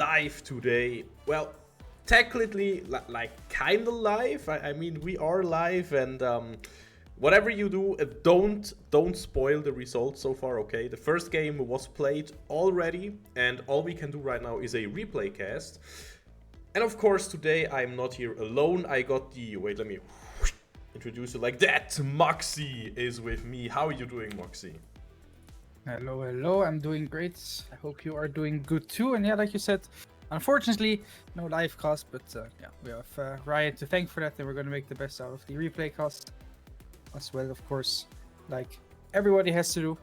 live today. Well, technically, like kinda live. I mean, we are live, and whatever you do, don't spoil the results so far. Okay, the first game was played already, and all we can do right now is a replay cast. And of course, today I'm not here alone. I got the let me introduce you like that. Moxie is with me. How are you doing, Moxie? Hello, hello. I'm doing great. I hope you are doing good too. And yeah, like you said, unfortunately, no live cast, but yeah, we have Ryan to thank for that, and we're going to make the best out of the replay cast as well, of course, like everybody has to do.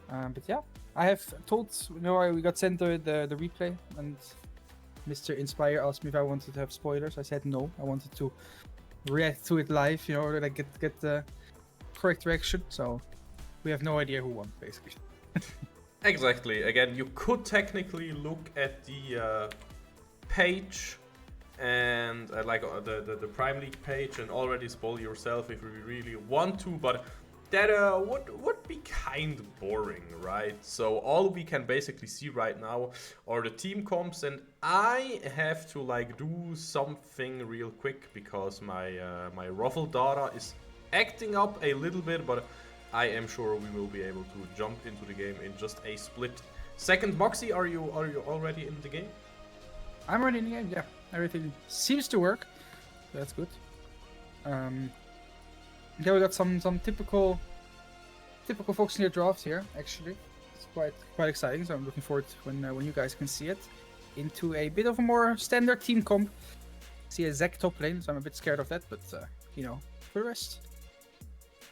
But yeah, I have told, we got sent the replay, and Mr. Inspire asked me if I wanted to have spoilers. I said no. I wanted to react to it live, like get the correct reaction. So we have no idea who won, basically. Exactly. Again, you could technically look at the page and the Prime League page and already spoil yourself if you really want to, but that would be kind of boring, right? So all we can basically see right now are the team comps, and I have to do something real quick because my Ruffle data is acting up a little bit, but I am sure we will be able to jump into the game in just a split second. Moxie, are you already in the game? I'm already in the game, yeah. Everything seems to work. That's good. Yeah, we got some typical Foxnyr drafts here, actually. It's quite exciting, so I'm looking forward to when you guys can see it. Into a bit of a more standard team comp. See a Zek top lane, so I'm a bit scared of that, but for the rest,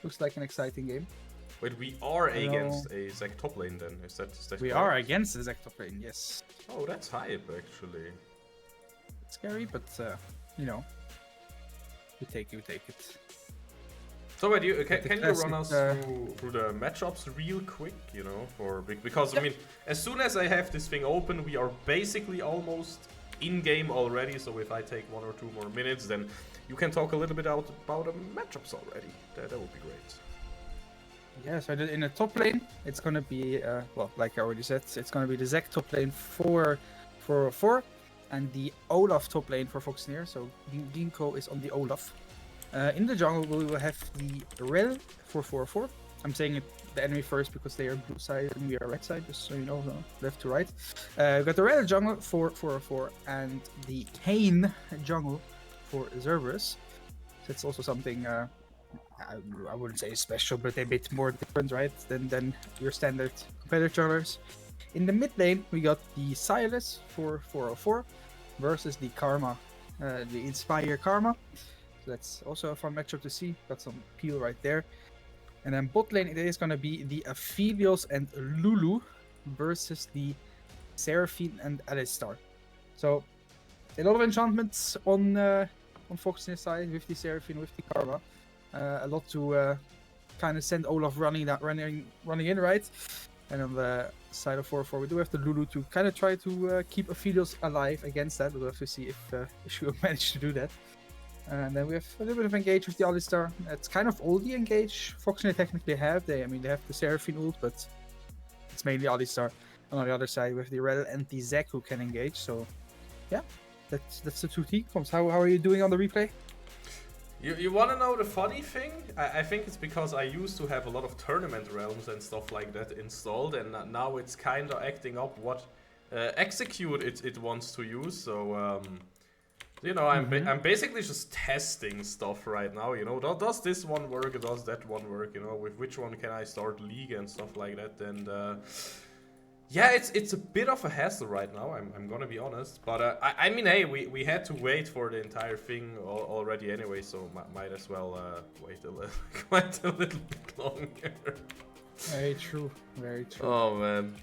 looks like an exciting game. Wait, we are against a Zek top lane then? Is that we correct? are against the Zek top lane, yes. Oh, that's hype actually. It's scary, but you take it. So wait, can you run us through the matchups real quick, because I mean, as soon as I have this thing open, we are basically almost in game already. So if I take 1 or 2 more minutes, then you can talk a little bit about the matchups already. That would be great. Yeah, so in the top lane, it's gonna be like I already said, it's gonna be the Zek top lane for 4, and the Olaf top lane for Foxnyr. So Ginkgo is on the Olaf. In the jungle, we will have the Rel for 4/4. I'm saying it the enemy first because they are blue side and we are red side, just so you know, left to right. We got the Rel jungle for 4/4 and the Kane jungle for Cerberus. That's also something I wouldn't say special, but a bit more different, right, than your standard competitor junglers. In the mid lane, we got the Silas for 4/4 versus the Karma, the Inspire Karma. That's also a fun matchup to see. Got some peel right there. And then bot lane, it is going to be the Aphelios and Lulu versus the Seraphine and Alistar. So a lot of enchantments on Foxnyr's side with the Seraphine, with the Karma. A lot to kind of send Olaf running in, right? And on the side of 4/4, we do have the Lulu to kind of try to keep Aphelios alive against that. We'll have to see if she will manage to do that. And then we have a little bit of engage with the Alistar. It's kind of all the engage Foxnyr technically have. They have the Seraphine ult, but it's mainly Alistar. And on the other side, we have the Rel and the Zek who can engage. So, yeah, that's the 2 team comps. How are you doing on the replay? You want to know the funny thing? I think it's because I used to have a lot of tournament realms and stuff like that installed, and now it's kind of acting up what execute it wants to use. So. I'm basically just testing stuff right now, does this one work, does that one work, with which one can I start league and stuff like that, and yeah, it's a bit of a hassle right now, I'm gonna be honest, but I mean, hey, we had to wait for the entire thing already anyway, so might as well wait quite a little bit longer. Very true. Oh man.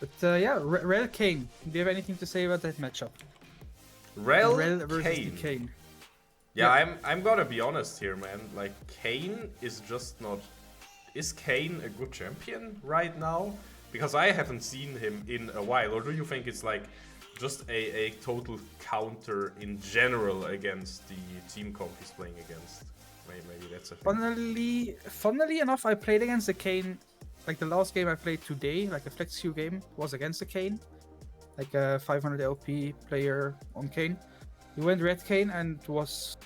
But yeah, Rel Kane, do you have anything to say about that matchup? Rel versus Kane. Yeah, I'm gonna be honest here, man. Like, Kane is just not. Is Kane a good champion right now? Because I haven't seen him in a while. Or do you think it's like just a total counter in general against the team comp he's playing against? Maybe that's a thing. Funnily enough, I played against the Kane. Like the last game I played today, like the Flex Q game, was against the Kane. like a 500 LP player on Kane. He went red Kane and was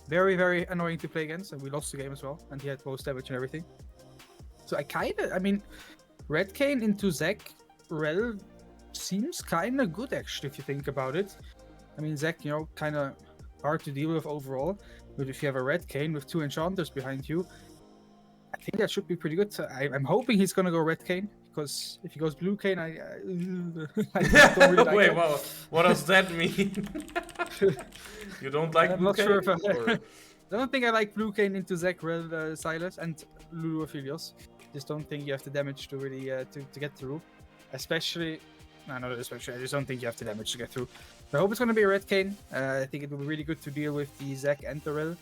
very, very annoying to play against, and we lost the game as well, and he had most damage and everything. So I mean, red Kane into Zac Rel seems kind of good actually if you think about it. I mean, Zac, you know, kind of hard to deal with overall, but if you have a red Kane with 2 enchanters behind you, I think that should be pretty good. So I'm hoping he's gonna go red Kane, because if he goes blue Kane, I don't really like Wait, it. wow, what does that mean? You don't like I'm blue not Kane? sure if or- I don't think I like blue Kane into Zac Rel, Silas, and Lulu Aphelios. Just don't think you have the damage to really to get through. Especially, no, not especially. I just don't think you have the damage to get through. I hope it's going to be a red Kane. I think it will be really good to deal with the Zac and the Rel.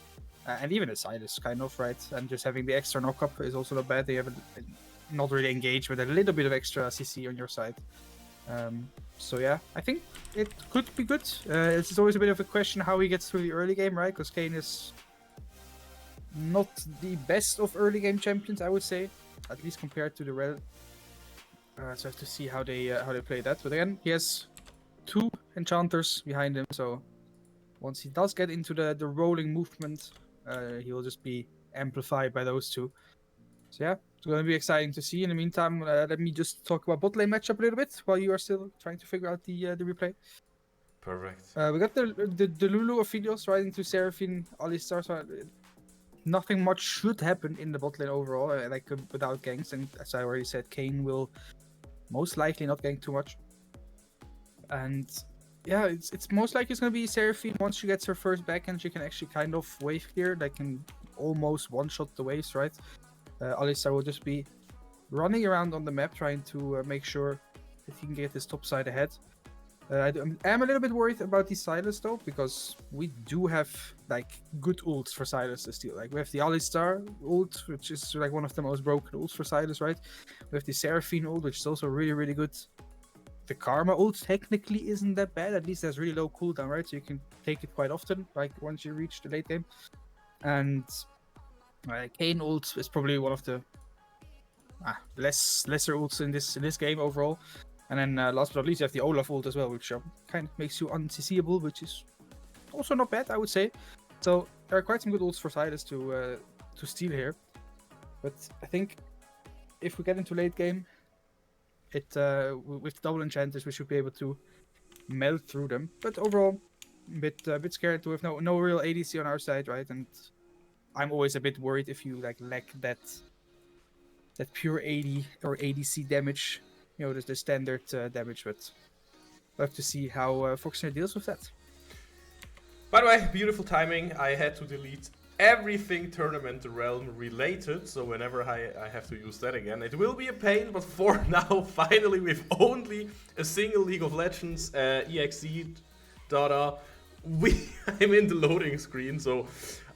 And even the Silas, kind of, right? And just having the extra knock-up is also not bad. They have not really engaged with a little bit of extra CC on your side. So yeah, I think it could be good. It's always a bit of a question how he gets through the early game, right? Because Kane is not the best of early game champions, I would say, at least compared to the Rel. So I have to see how they play that. But again, he has 2 enchanters behind him, so once he does get into the rolling movement, he will just be amplified by those 2. So yeah, it's going to be exciting to see. In the meantime, let me just talk about bot lane matchup a little bit while you are still trying to figure out the replay. Perfect. We got the Lulu Aphelios right into Seraphine Alistar, so nothing much should happen in the bot lane overall, without ganks. And as I already said, Kane will most likely not gank too much. And yeah, it's most likely it's going to be Seraphine. Once she gets her first backhand, she can actually kind of wave clear. They can almost one-shot the waves, right? Alistar will just be running around on the map trying to make sure that he can get his top side ahead. I am a little bit worried about the Silas though, because we do have like good ults for Silas still. Like we have the Alistar ult, which is like one of the most broken ults for Silas, right? We have the Seraphine ult, which is also really, really good. The Karma ult technically isn't that bad, at least has really low cooldown, right? So you can take it quite often, like once you reach the late game. And Kane ult is probably one of the lesser ults in this game overall. And then last but not least, you have the Olaf ult as well, which kind of makes you unCCable, which is also not bad, I would say. So there are quite some good ults for Silas to steal here. But I think if we get into late game, with the double enchanters, we should be able to melt through them. But overall, a bit scared to have no real ADC on our side, right? And I'm always a bit worried if you like lack that pure AD or ADC damage. You know, the standard damage, but we'll have to see how Foxnyr deals with that. By the way, beautiful timing. I had to delete everything Tournament Realm related, so whenever I have to use that again, it will be a pain, but for now, finally, with only a single League of Legends EXE data, I'm in the loading screen, so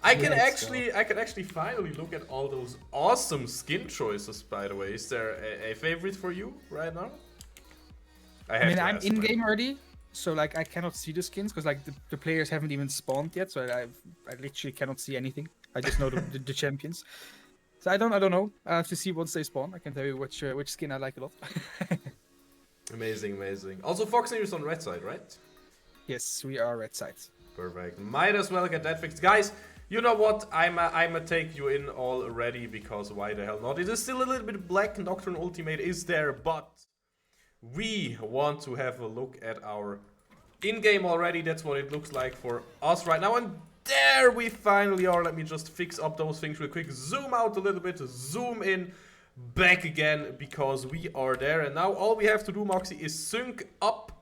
I can actually finally look at all those awesome skin choices, by the way. Is there a favorite for you right now? I mean, I'm in game already, so like I cannot see the skins because like the players haven't even spawned yet, so I literally cannot see anything. I just know the champions. So I don't know. I have to see once they spawn. I can tell you which skin I like a lot. Amazing, amazing. Also, Foxnyr is on red side, right? Yes, we are red side. Perfect. Might as well get that fixed, guys. You know what? I'ma take you in already, because why the hell not? It is still a little bit black. Nocturne Ultimate is there, but we want to have a look at our in-game already. That's what it looks like for us right now. And there we finally are. Let me just fix up those things real quick. Zoom out a little bit. Zoom in. Back again, because we are there. And now all we have to do, Moxie, is sync up.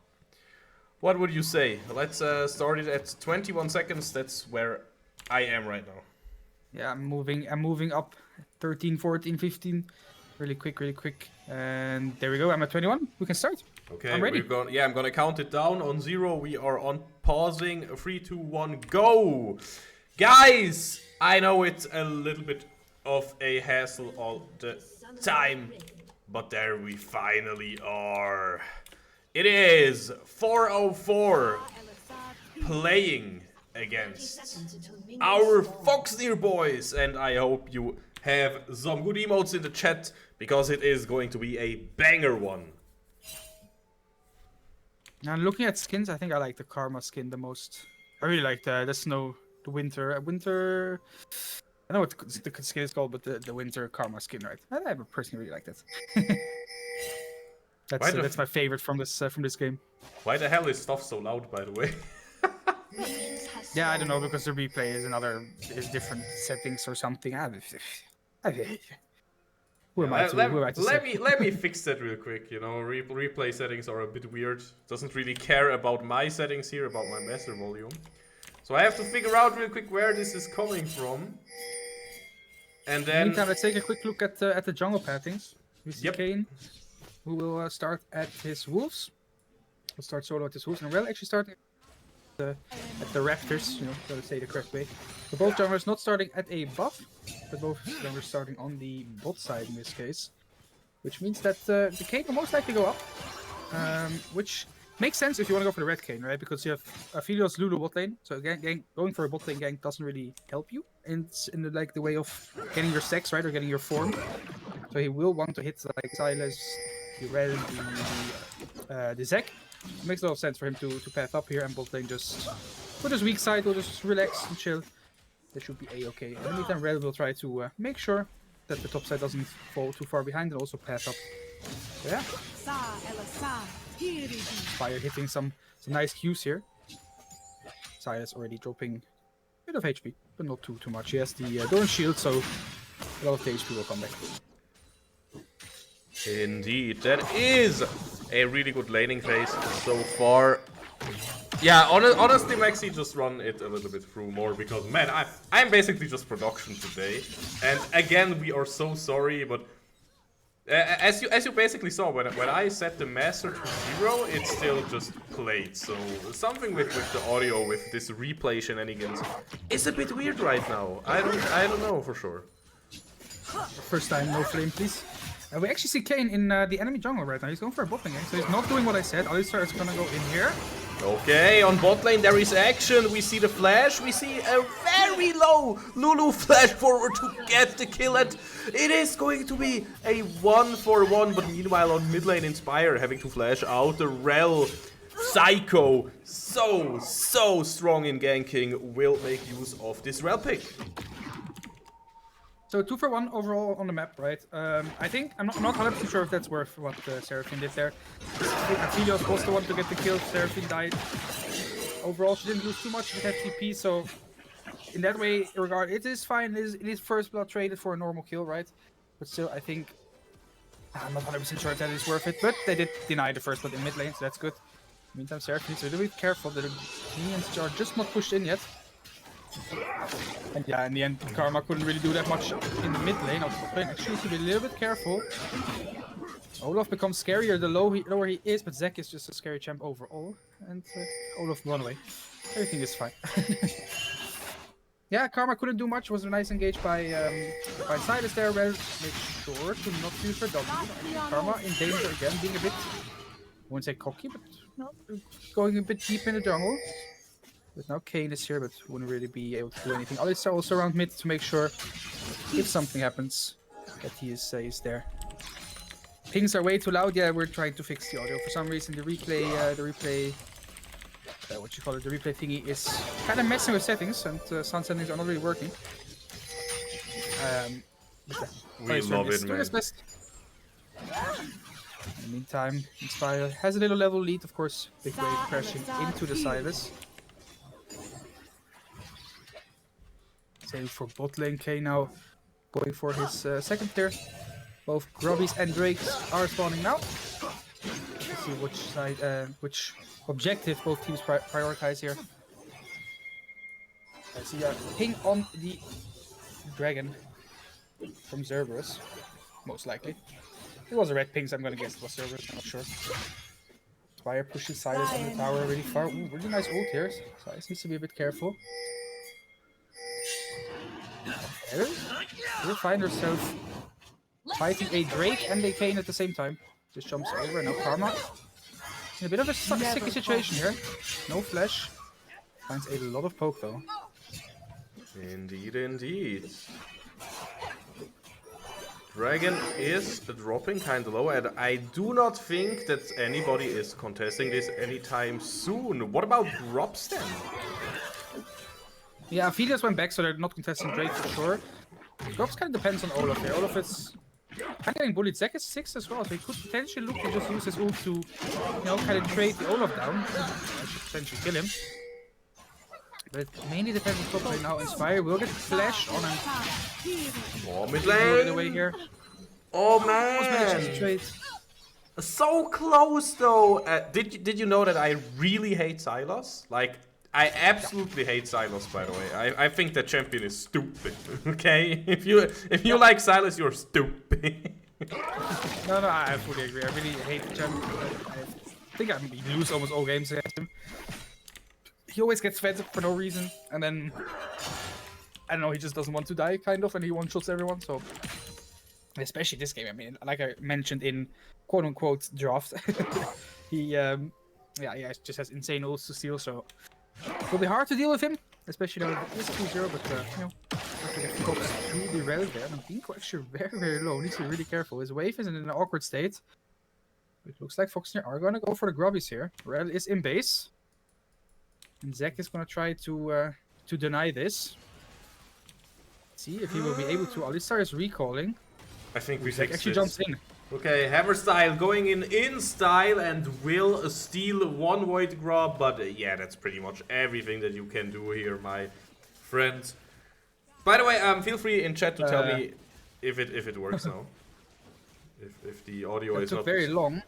What would you say? Let's start it at 21 seconds. That's where I am right now. Yeah, I'm moving up 13, 14, 15. Really quick. And there we go. I'm at 21. We can start. Okay, I'm ready. I'm gonna count it down. On 0, we are on pausing. 3, 2, 1, go! Guys, I know it's a little bit of a hassle all the time, but there we finally are. It is 404 playing against our Foxnyr boys, and I hope you have some good emotes in the chat, because it is going to be a banger one. Now looking at skins, I think I like the Karma skin the most. I really like the snow, the winter. I know what the skin is called, but the winter Karma skin, right? I personally really like that. That's my favorite from this game. Why the hell is stuff so loud, by the way? Yeah, I don't know, because the replay is different settings or something. Who am I to say? Let me fix that real quick. You know, replay settings are a bit weird. Doesn't really care about my settings here, about my master volume. So I have to figure out real quick where this is coming from. And then. Meantime, let's take a quick look at the jungle pathings. We see Kayn, who will start at his wolves. We'll start solo at his wolves, and we'll actually start at the raptors. You know, so to say the correct way. So both junglers not starting at a buff, but both junglers starting on the bot side in this case, which means that the Kayn will most likely go up, which makes sense if you want to go for the red Kayn, right? Because you have Aphelios Lulu bot lane, so going for a bot lane gank doesn't really help you in the way of getting your stacks, right, or getting your form. So he will want to hit like Sylas, the Red, the Zek. It makes a lot of sense for him to path up here, and bot lane just put his weak side, will just relax and chill. That should be a-okay. In the meantime, Red will try to make sure that the top side doesn't fall too far behind and also path up. So yeah. Fire hitting some nice Qs here. Sylas already dropping a bit of HP, but not too much. He has the Doran shield, so a lot of the HP will come back. Indeed, that is a really good laning phase so far. Yeah, honestly, Maxi, just run it a little bit through more, because man, I'm basically just production today, and again we are so sorry, but as you basically saw, when I set the master to 0, it still just played. So something with the audio, with this replay shenanigans, is a bit weird right now. I don't know for sure. First time, no flame, please. We actually see Kayn in the enemy jungle right now. He's going for a bot lane, so he's not doing what I said. Alistar is gonna go in here. Okay, on bot lane there is action. We see the flash. We see a very low Lulu flash forward to get the kill, and it is going to be a 1-for-1. But meanwhile on mid lane, Inspire having to flash out the Rel. Psycho, so strong in ganking, will make use of this Rel pick. So 2-for-1 overall on the map, right? I think I'm not 100% sure if that's worth what Seraphine did there. Aphelios was the one to get the kill. Seraphine died. Overall, she didn't lose too much with that TP, so in that way, it is fine. It is first blood traded for a normal kill, right? But still, I think I'm not 100% sure if that is worth it. But they did deny the first blood in mid lane, so that's good. Meantime, Seraphine needs to be a little bit careful that the minions are just not pushed in yet. And yeah, in the end, Karma couldn't really do that much in the mid lane. Actually, needs to be a little bit careful. Olaf becomes scarier the lower he is, but Zek is just a scary champ overall. And Olaf run away. Everything is fine. Yeah, Karma couldn't do much. Was a nice engage by Sylas there. Well, make sure to not use her W. Karma in danger again, being a bit, I wouldn't say cocky, but no, going a bit deep in the jungle. But now Kayn is here, but wouldn't really be able to do anything. Alistar also around mid to make sure, if something happens, that he is there. Pings are way too loud. Yeah, we're trying to fix the audio. For some reason, the replay thingy is kind of messing with settings, and sound settings are not really working. We love it, man. Best. In the meantime, Inspire has a little level lead, of course. Big wave crashing into the Sylas. Same for bot lane. Kayn now going for his second tier. Both Grubbies and Drakes are spawning now. Let's see which side, which objective both teams prioritize here. I see a ping on the dragon from Cerberus, most likely. It was a red ping, so I'm gonna guess it was Cerberus, I'm not sure. Spire pushes Sylas on the tower really far. Ooh, really nice ult here. Sylas needs to be a bit careful. We'll find herself fighting a Drake and a Kayn at the same time. Just jumps over, now Karma. In a bit of a sticky situation here. No flash. Finds a lot of poke though. Indeed, indeed. Dragon is dropping kind of low, and I do not think that anybody is contesting this anytime soon. What about drops then? Yeah, Aphelios went back, so they're not contesting Drake for sure. Drops kind of depends on Olaf here. Olaf is kind of getting bullied. Zek is 6 as well, so he could potentially look to just use his ult to, you know, kind of trade the Olaf down. I should potentially kill him. But it mainly depends on top lane now. Inspire will get flash on him. Oh, mid Right lane. away here. Oh Manages to man. trade. So close though. Did you know that I really hate Sylas? Like, I absolutely hate Sylas, by the way. I think that champion is stupid. Okay, if you like Sylas, you're stupid. No, I fully agree. I really hate the champion. I think we lose almost all games against him. He always gets fed for no reason, and then I don't know. He just doesn't want to die, kind of, and he one-shots everyone. So, especially this game. I mean, like I mentioned in quote-unquote draft, he just has insane ults to steal. So. It'll be hard to deal with him, especially now it is 2-0, but you know, after get Fox through the rail there, and Binko actually very low, needs to be really careful. His wave is in an awkward state. It looks like Foxnyr are gonna go for the grubbies here. Rel is in base. And Zek is gonna try to deny this. See if he will be able to. Alistar is recalling. I think we Zek actually jumps in. Okay, Hammer Style going in style and will steal one Void Grub, but yeah, that's pretty much everything that you can do here, my friend. By the way, feel free in chat to tell me if it works now. If the audio is not very long.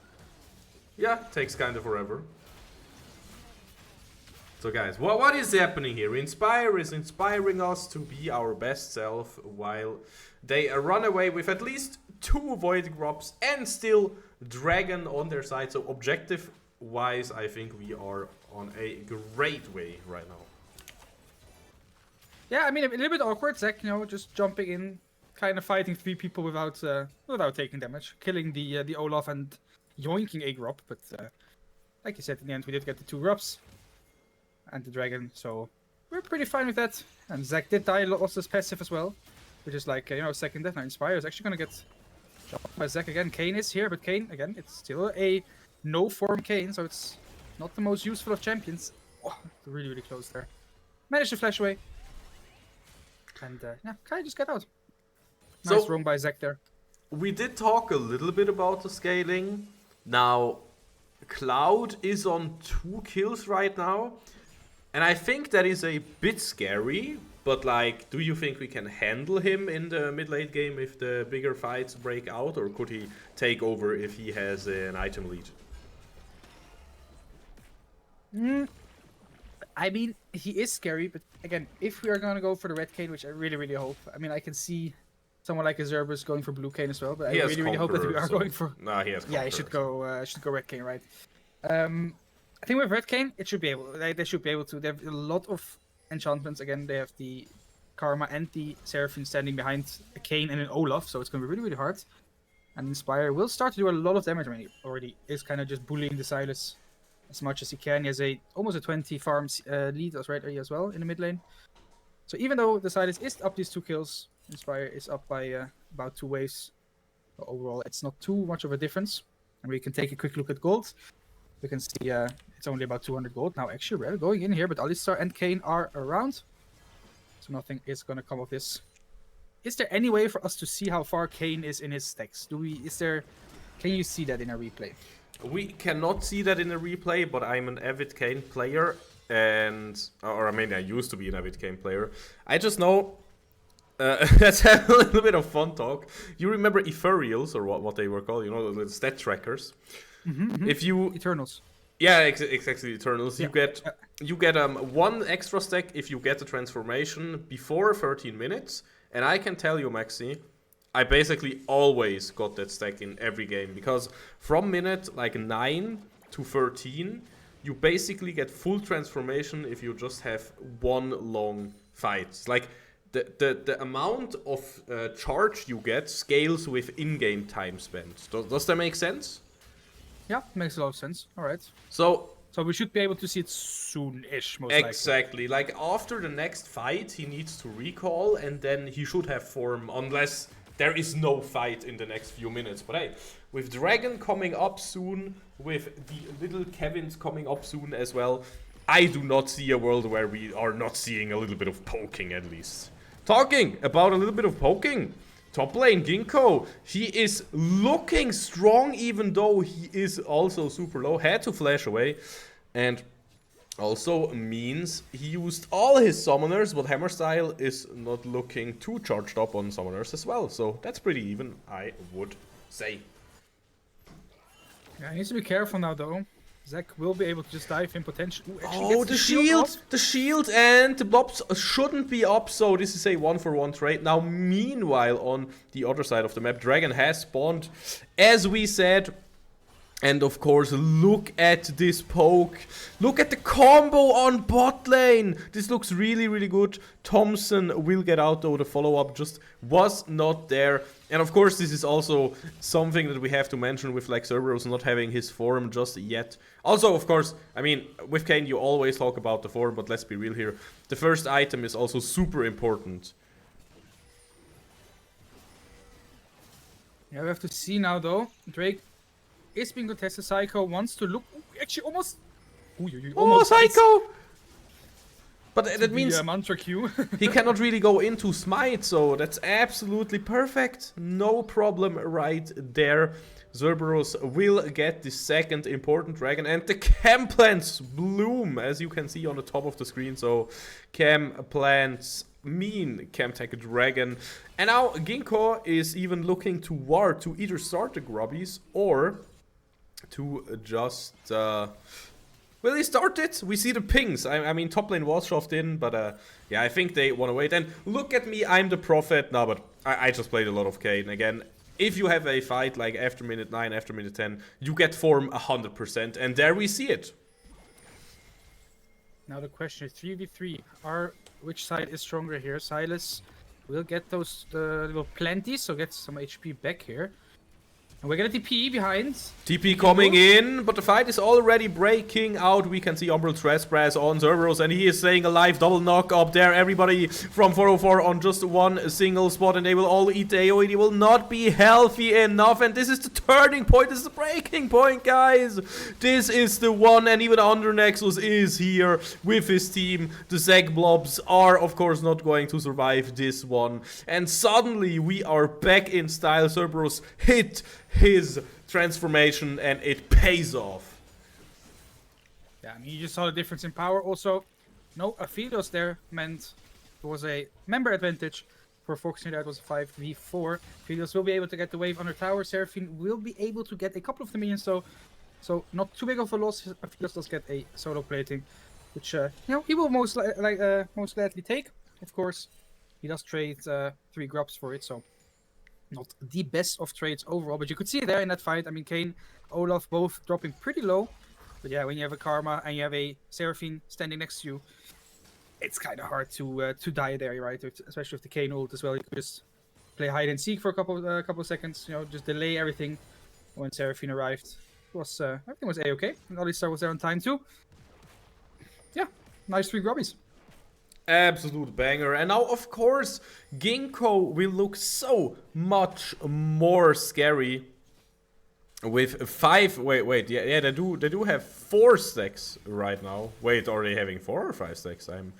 Yeah, takes kind of forever. So guys, what is happening here? Inspire is inspiring us to be our best self while they run away with at least 2 Void Grubs and still Dragon on their side. So objective-wise, I think we are on a great way right now. Yeah, I mean, a little bit awkward. Zek, you know, just jumping in, kind of fighting 3 people without taking damage. Killing the Olaf and yoinking a Grub. But like you said, in the end, we did get the 2 Grubs. And the Dragon, so we're pretty fine with that. And Zek did die, lost his passive as well. Which is like, you know, second death. Now Inspire is actually going to get jumped by Zek again. Kayn is here, but Kayn, again, it's still a no-form Kayn, so it's not the most useful of champions. Oh, really close there. Managed to flash away. And, yeah, Kai just get out. Nice roam by Zek there. We did talk a little bit about the scaling. Now, Cloud is on 2 kills right now. And I think that is a bit scary. But, like, do you think we can handle him in the mid-late game if the bigger fights break out? Or could he take over if he has an item lead? I mean, he is scary, but again, if we are going to go for the red Kayn, which I really hope. I mean, I can see someone like Azerberus going for blue Kayn as well, but I really hope that we are going for... Nah, he has Yeah, he should go red Kayn, right? I think with red Kayn, it should be able... They should be able to... They have a lot of enchantments. Again, they have the Karma and the Seraphine standing behind a Kayn and an Olaf, so it's going to be really hard. And Inspire will start to do a lot of damage. I mean, he already is kind of just bullying the Sylas as much as he can. He has almost a 20 farms lead as well in the mid lane. So even though the Sylas is up these 2 kills, Inspire is up by about 2 waves. But overall, it's not too much of a difference. And we can take a quick look at gold. We can see it's only about 200 gold. Now actually Rel going in here, but Alistar and Kayn are around. So nothing is going to come of this. Is there any way for us to see how far Kayn is in his stacks? Can you see that in a replay? We cannot see that in a replay, but I'm an avid Kayn player. Or I mean, I used to be an avid Kayn player. I just know... let's have a little bit of fun talk. You remember Ethereals, or what they were called, you know, the stat trackers? If you... Eternals. Yeah, exactly, Eternals. Yeah. You get 1 extra stack if you get the transformation before 13 minutes. And I can tell you, Maxi, I basically always got that stack in every game. Because from minute like 9 to 13, you basically get full transformation if you just have 1 long fight. It's like the amount of charge you get scales with in-game time spent. Does that make sense? Yeah, makes a lot of sense. All right. So we should be able to see it soon-ish, most likely. Exactly. Like, after the next fight, he needs to recall, and then he should have form, unless there is no fight in the next few minutes. But hey, with Dragon coming up soon, with the little Kevins coming up soon as well, I do not see a world where we are not seeing a little bit of poking at least. Talking about a little bit of poking, top lane Ginkgo, he is looking strong even though he is also super low, had to flash away, and also means he used all his summoners, but Hammerstyle is not looking too charged up on summoners as well, so that's pretty even, I would say. Yeah, he needs to be careful now though. Zach will be able to just dive in potentially. Oh, the shield and the blobs shouldn't be up, so this is a 1-for-1 trade. Now, meanwhile, on the other side of the map, Dragon has spawned, as we said. And of course, look at this poke. Look at the combo on bot lane. This looks really, really good. Thompson will get out though. The follow-up just was not there. And of course, this is also something that we have to mention with like Cerberus not having his form just yet. Also, of course, I mean, with Kayn, you always talk about the form, but let's be real here. The first item is also super important. Yeah, we have to see now though. Drake is being contested. Psycho wants to look. Actually, almost. Almost Psycho! But that means mantra Q. he cannot really go into smite, so that's absolutely perfect. No problem right there. Cerberus will get the second important dragon, and the chem plants bloom, as you can see on the top of the screen. So chem plants mean Chemtech dragon. And now Ginkgo is even looking to ward to either start the grubbies or to just will he start it? We see the pings. I mean, top lane was shoved in, but yeah, I think they want to wait. And look at me, I'm the prophet. No, but I just played a lot of Kayn. Again, if you have a fight like after minute 9, after minute 10, you get form 100%. And there we see it. Now the question is 3v3. Which side is stronger here? Silas will get those little plenty, so get some HP back here. And we're gonna TP behind. TP coming in, but the fight is already breaking out. We can see Umbral Trespass on Cerberus, and he is staying alive. Double knock up there. Everybody from 404 on just one single spot, and they will all eat the AoE. They will not be healthy enough, and this is the turning point. This is the breaking point, guys. This is the one, and even Under Nexus is here with his team. The Zeg Blobs are, of course, not going to survive this one. And suddenly, we are back in style. Cerberus hit his transformation and it pays off. Yeah, I mean, you just saw the difference in power. Also, no Aphelios there meant there was a member advantage for Foxnyr. That was 5v4. Aphelios will be able to get the wave under tower. Seraphine will be able to get a couple of the minions, so not too big of a loss. Aphelios does get a solo plating, which you know, he will most gladly take. Of course, he does trade 3 grubs for it, so not the best of trades overall, but you could see there in that fight. I mean, Kayn, Olaf both dropping pretty low. But yeah, when you have a Karma and you have a Seraphine standing next to you, it's kind of hard to die there, right? Especially with the Kayn ult as well. You could just play hide and seek for a couple of seconds, you know, just delay everything. When Seraphine arrived, everything was a-okay. And Alistar was there on time too. Yeah, nice 3 grubbies. Absolute banger. And now, of course, Ginkgo will look so much more scary with 5. Wait, yeah, they do have 4 stacks right now. Wait, are they having 4 or 5 stacks? I'm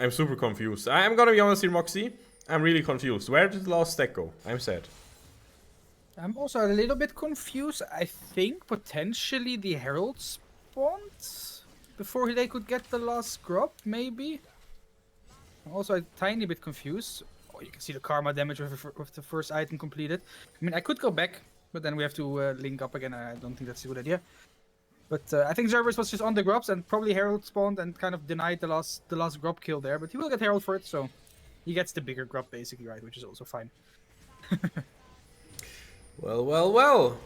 super confused. I'm gonna be honest here, Moxie. I'm really confused. Where did the last stack go? I'm sad. I'm also a little bit confused. I think potentially the Herald spawned before they could get the last grub, maybe? I'm also a tiny bit confused. Oh, you can see the karma damage with the first item completed. I mean, I could go back, but then we have to link up again. I don't think that's a good idea. But I think Cerberus was just on the grubs, and probably Herald spawned and kind of denied the last grub kill there. But he will get Herald for it, so he gets the bigger grub basically, right? Which is also fine. Well.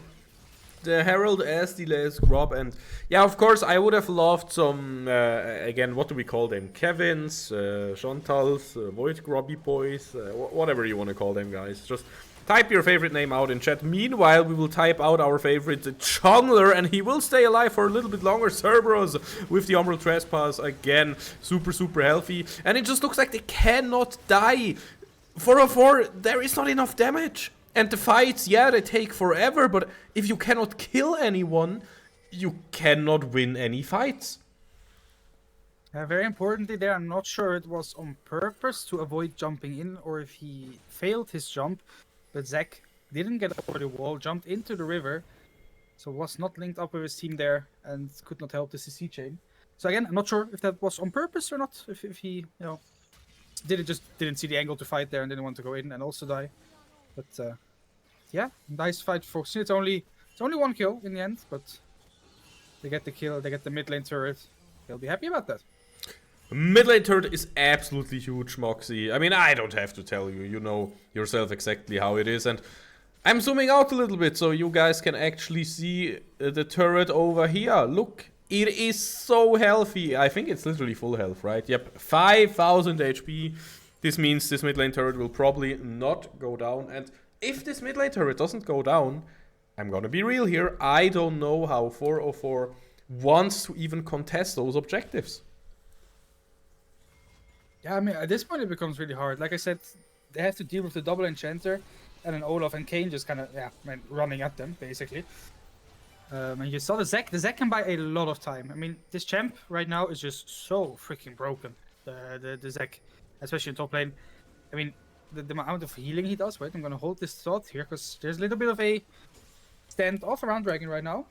The Herald as the last grub, and yeah, of course, I would have loved some, again, what do we call them? Kevins, Chantals, Void Grubby Boys, whatever you want to call them, guys. Just type your favorite name out in chat. Meanwhile, we will type out our favorite jungler, and he will stay alive for a little bit longer. Cerberus with the Umbral Trespass, again, super healthy. And it just looks like they cannot die. 404, there is not enough damage. And the fights, yeah, they take forever, but if you cannot kill anyone, you cannot win any fights. Very importantly there, I'm not sure it was on purpose to avoid jumping in or if he failed his jump, but Zach didn't get over the wall, jumped into the river, so was not linked up with his team there and could not help the CC chain. So again, I'm not sure if that was on purpose or not, if he, you know, didn't see the angle to fight there and didn't want to go in and also die. But yeah, nice fight for Foxnyr. It's only one kill in the end, but they get the kill, they get the mid lane turret. They'll be happy about that. Mid lane turret is absolutely huge, Moxie. I mean, I don't have to tell you, you know yourself exactly how it is. And I'm zooming out a little bit so you guys can actually see the turret over here. Look, it is so healthy. I think it's literally full health, right? Yep, 5000 HP. This means this mid lane turret will probably not go down. And if this mid lane turret doesn't go down, I'm gonna be real here, I don't know how 404 wants to even contest those objectives. Yeah, I mean, at this point it becomes really hard. Like I said, they have to deal with the double enchanter, and then Olaf and Kane just kind of, running at them, basically. And you saw the Zek. The Zek can buy a lot of time. I mean, this champ right now is just so freaking broken, the Zek, especially in top lane. I mean, the amount of healing he does, right? I'm going to hold this thought here, because there's a little bit of a standoff around Dragon right now.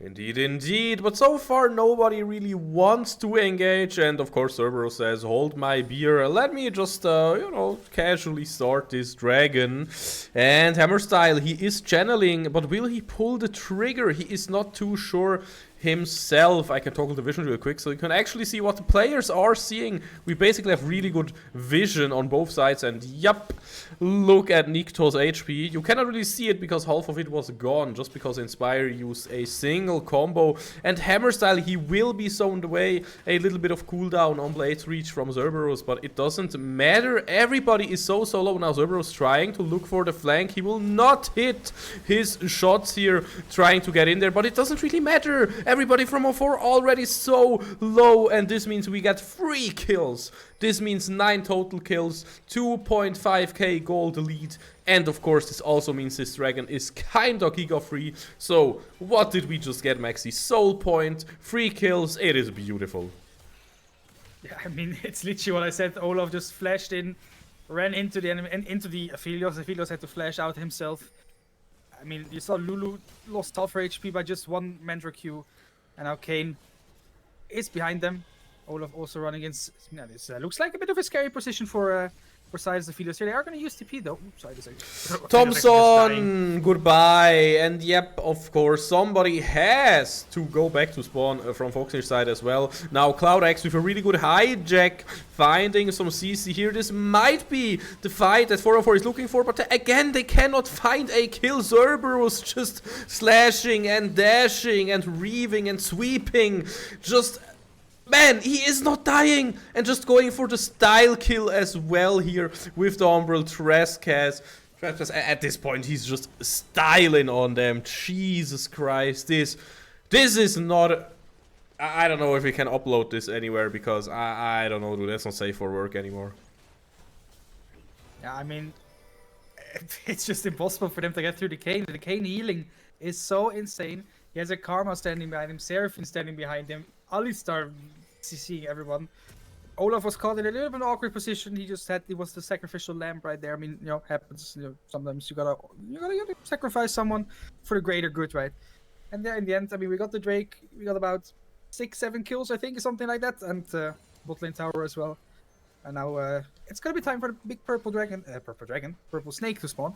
Indeed, indeed, but so far nobody really wants to engage, and of course Cerberus says, hold my beer, let me just, you know, casually start this dragon. And Hammerstyle, he is channeling, but will he pull the trigger? He is not too sure himself. I can toggle the vision real quick so you can actually see what the players are seeing. We basically have really good vision on both sides, and yep, look at Nikto's HP. You cannot really see it because half of it was gone, just because Inspire used a single combo. And Hammerstyle, he will be zoned away. A little bit of cooldown on Blade's Reach from Cerberus, but it doesn't matter. Everybody is so low now. Cerberus trying to look for the flank. He will not hit his shots here, trying to get in there, but it doesn't really matter. Everybody from 04 already so low, and this means we get 3 kills. This means 9 total kills, 2.5k gold lead, and of course this also means this dragon is kinda giga free. So what did we just get, Maxi? Soul point, 3 kills, it is beautiful. Yeah, I mean, it's literally what I said. Olaf just flashed in, ran into the enemy and into the Aphelios. Aphelios had to flash out himself. I mean, you saw Lulu lost half her HP by just one Mantra Q. And now Kane is behind them. Olaf also running against. Yeah, this looks like a bit of a scary position for Sides of Aphelios here. They are going to use TP though. Oops, sorry, Thompson, goodbye. And yep, of course, somebody has to go back to spawn from Foxnyr's side as well. Now CloudX with a really good hijack, finding some CC here. This might be the fight that 404 is looking for, but again, they cannot find a kill. Cerberus just slashing and dashing and reaving and sweeping. Just... man, he is not dying, and just going for the style kill as well here with the Umbral Trespass. At this point, he's just styling on them. Jesus Christ, this is not... I don't know if we can upload this anywhere, because I don't know, dude, that's not safe for work anymore. Yeah, I mean, it's just impossible for them to get through the Kane. The Kane healing is so insane. He has a Karma standing behind him, Seraphine standing behind him, Alistar CCing everyone. Olaf was caught in a little bit of an awkward position. He was the sacrificial lamb right there. I mean, you know, happens. You know, sometimes you gotta sacrifice someone for the greater good, right? And there in the end, I mean, we got the Drake. We got about 6-7 kills, I think, something like that, and bot lane tower as well. And now it's gonna be time for the big purple snake to spawn.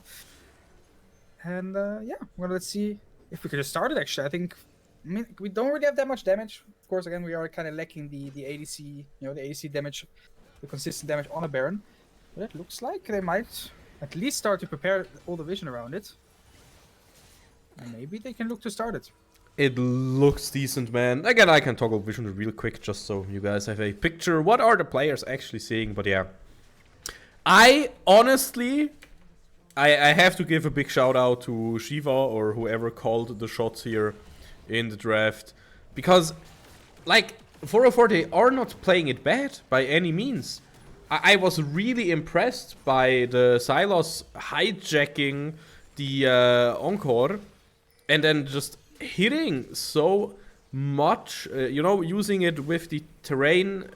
And yeah, well, let's see if we could just start it. Actually, I mean, we don't really have that much damage. Of course, again, we are kind of lacking the ADC, you know, the ADC damage, the consistent damage on a Baron. But it looks like they might at least start to prepare all the vision around it. And maybe they can look to start it. It looks decent, man. Again, I can toggle vision real quick just so you guys have a picture. What are the players actually seeing? But yeah, I honestly... I have to give a big shout out to Shiva or whoever called the shots here in the draft, because like 404, they are not playing it bad by any means. I was really impressed by the Sylos hijacking the Encore and then just hitting so much, using it with the terrain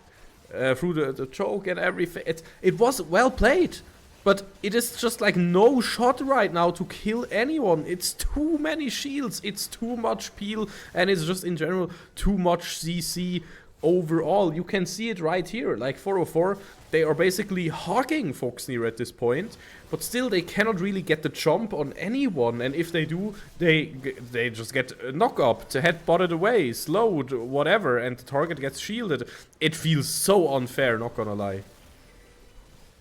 through the choke and everything. It was well played, but it is just like no shot right now to kill anyone. It's too many shields, it's too much peel, and it's just in general too much CC overall. You can see it right here, like 404, they are basically hogging Foxnyr at this point, but still they cannot really get the jump on anyone, and if they do, they just get knock up, to head botted away, slowed, whatever, and the target gets shielded. It feels so unfair, not gonna lie.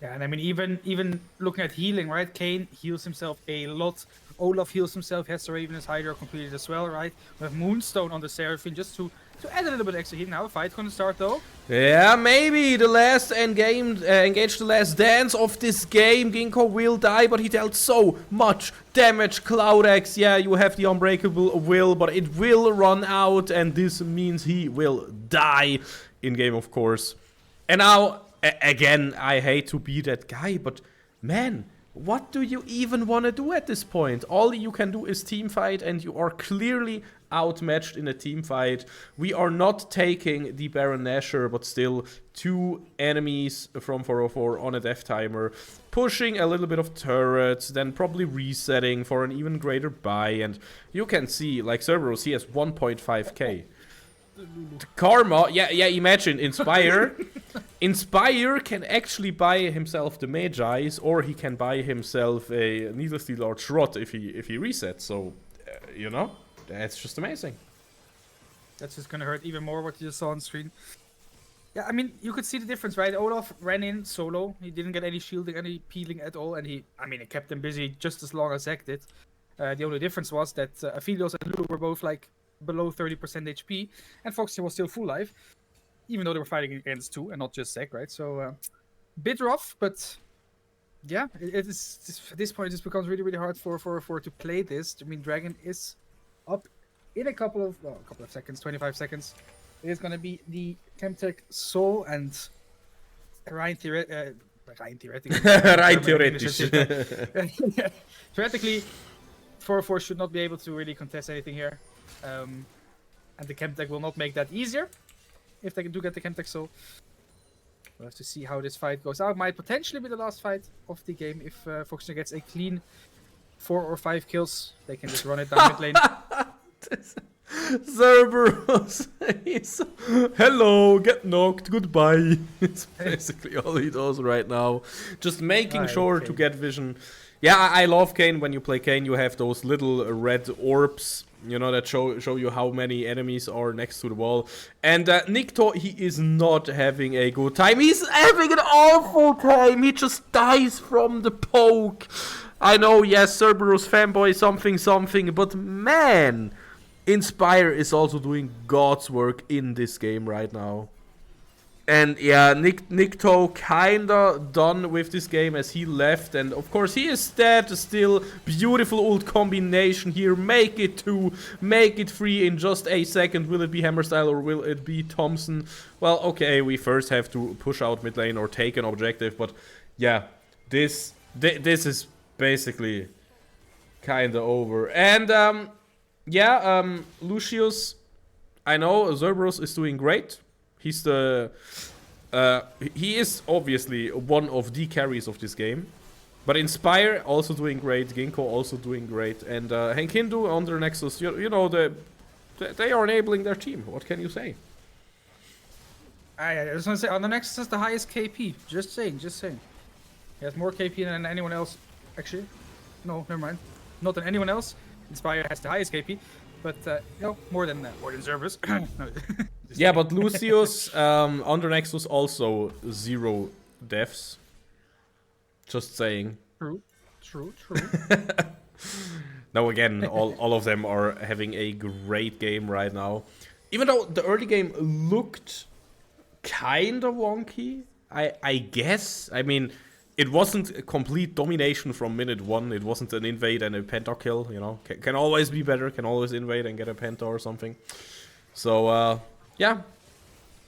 Yeah, and I mean, even looking at healing, right? Kane heals himself a lot. Olaf heals himself, has the Ravenous Hydra completed as well, right? We have Moonstone on the Seraphine just to add a little bit extra heat. Now a fight gonna start though. Yeah, maybe the last engage the last dance of this game. Ginkgo will die, but he dealt so much damage. Cloudex, yeah, you have the unbreakable will, but it will run out, and this means he will die in game, of course. And now, again, I hate to be that guy, but man, what do you even want to do at this point? All you can do is team fight, and you are clearly outmatched in a team fight. We are not taking the Baron Nashor, but still 2 enemies from 404 on a death timer, pushing a little bit of turrets, then probably resetting for an even greater buy. And you can see, like Cerberus, he has 1.5k. Karma, yeah, imagine Inspire. Inspire can actually buy himself the Magi's, or he can buy himself a needlessly large Shrot if he resets. So, that's just amazing. That's just gonna hurt even more what you just saw on screen. Yeah, I mean, you could see the difference, right? Olaf ran in solo. He didn't get any shielding, any peeling at all, and it kept him busy just as long as Zek did. The only difference was that Aphelios and Lulu were both like below 30% HP, and Foxy was still full life, even though they were fighting against 2 and not just Zek, right? So, bit rough, but yeah, it is at this point it just becomes really, really hard for to play this. I mean, Dragon is up in a couple of seconds, 25 seconds. It is gonna be the Chemtech Soul and Ryan theoretically. Theoretically, 404 should not be able to really contest anything here. And the Chemtech will not make that easier if they do get the Chemtech Soul. We'll have to see how this fight goes out. Might potentially be the last fight of the game if Foxnyr gets a clean 4 or 5 kills. They can just run it down mid lane. Cerberus, hello, get knocked, goodbye. It's basically all he does right now. Just making sure to get vision. Yeah, I love Kayn. When you play Kayn, you have those little red orbs, that show you how many enemies are next to the wall. And Nikto, he is not having a good time. He's having an awful time. He just dies from the poke. I know, yes, Cerberus fanboy, something, but man, Inspire is also doing God's work in this game right now. And yeah, Nikto kinda done with this game as he left, and of course he is dead. Still beautiful ult combination here. Make it 2, make it 3 in just a second. Will it be Hammerstyle or will it be Thompson? Well, okay, we first have to push out mid lane or take an objective, but yeah, this is basically kinda over. And Lucius, I know Cerberus is doing great. He's he is obviously one of the carries of this game. But Inspire also doing great, Ginkgo also doing great, and Henkindu on their Nexus, they are enabling their team. What can you say? I was gonna say, on the Nexus has the highest KP. Just saying. He has more KP than anyone else. Actually, no, never mind. Not than anyone else. Inspire has the highest KP, but more than Cerberus. No. Yeah, but Lucius under Nexus also 0 deaths. Just saying. True. Now again, all of them are having a great game right now. Even though the early game looked kinda wonky, I guess. I mean, it wasn't a complete domination from minute 1. It wasn't an invade and a penta kill, Can always be better, can always invade and get a penta or something. So, yeah.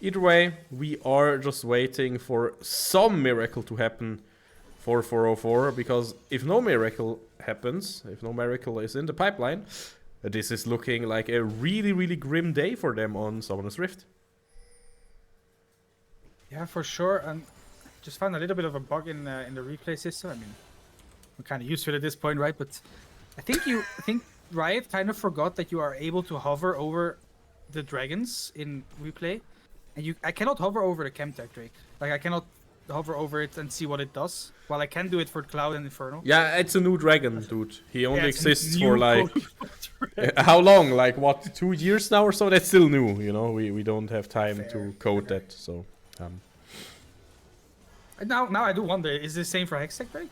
Either way, we are just waiting for some miracle to happen for 404, because if no miracle happens, if no miracle is in the pipeline, this is looking like a really, really grim day for them on Summoner's Rift. Yeah, for sure. And just found a little bit of a bug in the replay system. I mean, we're kind of used to it at this point, right? But I think Riot kind of forgot that you are able to hover over the dragons in replay, and I cannot hover over the Chemtech Drake. Like I cannot hover over it and see what it does. While I can do it for Cloud and Inferno. Yeah, it's a new dragon, dude. He only exists new for like how long? Like what, 2 years now or so? That's still new, you know. We don't have time to code that, so. Now I do wonder, is this same for Hextech Drake?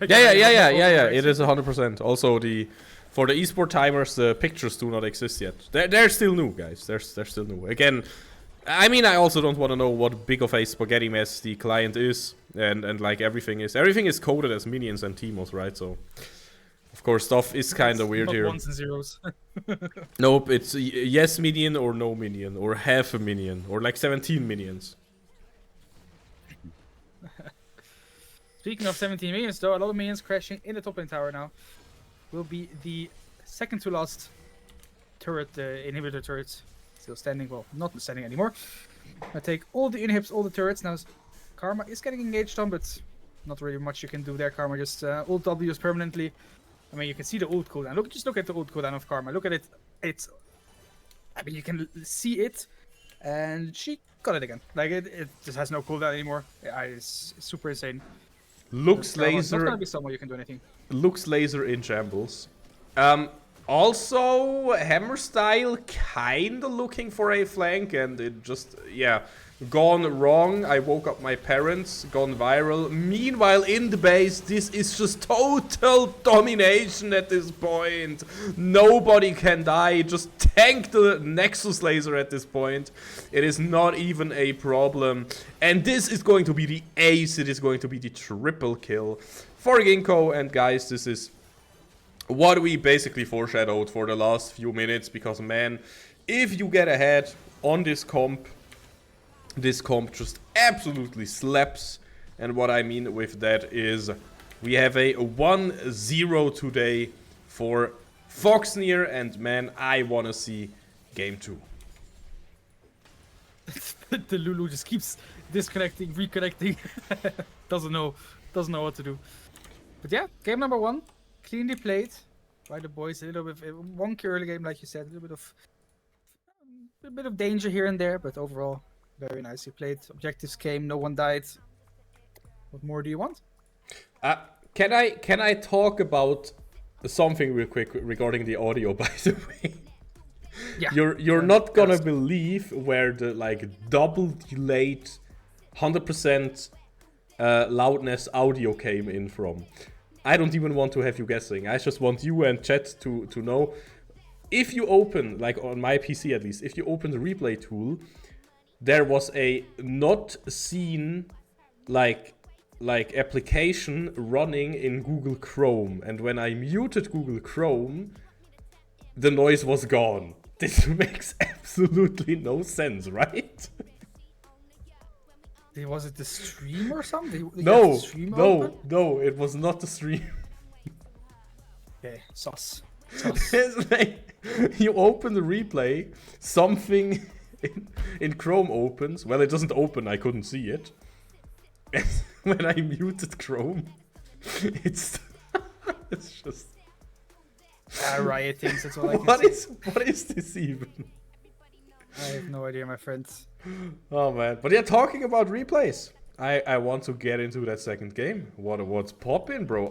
Yeah. It is 100%. Also, for the esport timers, the pictures do not exist yet. They're still new, guys. They're still new. Again, I mean, I also don't want to know what big of a spaghetti mess the client is, and like everything is. Everything is coded as minions and teamos, right? So, of course, stuff is kind of weird here. Ones and zeros. Nope, it's yes minion or no minion, or half a minion, or like 17 minions. Speaking of 17 minions, though, a lot of minions crashing in the top lane tower now. Will be the second to last turret, inhibitor turrets. Still standing, well, not standing anymore. I take all the inhibs, all the turrets. Now Karma is getting engaged on, but not really much you can do there. Karma just ult W's permanently. I mean, you can see the ult cooldown. Just look at the ult cooldown of Karma. Look at it. I mean, you can see it. And she got it again. Like, it just has no cooldown anymore. Yeah, it's super insane. Looks laser. Not gonna be somewhere you can do anything. Looks laser in shambles. Also, Hammer Style kinda looking for a flank, and it just, yeah, gone wrong. I woke up my parents, gone viral. Meanwhile, in the base, this is just total domination at this point. Nobody can die. Just tank the Nexus laser at this point. It is not even a problem. And this is going to be the ace. It is going to be the triple kill for Ginkgo. And guys, this is what we basically foreshadowed for the last few minutes. Because, man, if you get ahead on this comp just absolutely slaps. And what I mean with that is we have a 1-0 today for Foxnyr, and man, I want to see game 2. The Lulu just keeps disconnecting, reconnecting. doesn't know what to do. But yeah, game number 1, cleanly played by the boys. A little bit wonky early game, like you said, a bit of danger here and there, but overall very nicely played. Objectives came, no one died. What more do you want? Can I talk about something real quick regarding the audio, by the way? Yeah. You're not gonna believe where the like double delayed 100% loudness audio came in from. I don't even want to have you guessing. I just want you and chat to know. If you open, like on my PC at least, if you open the replay tool, there was a not seen like application running in Google Chrome, and when I muted Google Chrome, the noise was gone. This makes absolutely no sense, right? Was it the stream or something? No, it was not the stream. Okay, sus. It's like, you open the replay, something in Chrome opens. Well, it doesn't open, I couldn't see it. And when I muted Chrome, it's just... Riot things, that's all I can say. What is this even? I have no idea, my friends. Oh man, but yeah, talking about replays, I want to get into that second game. What's poppin', bro?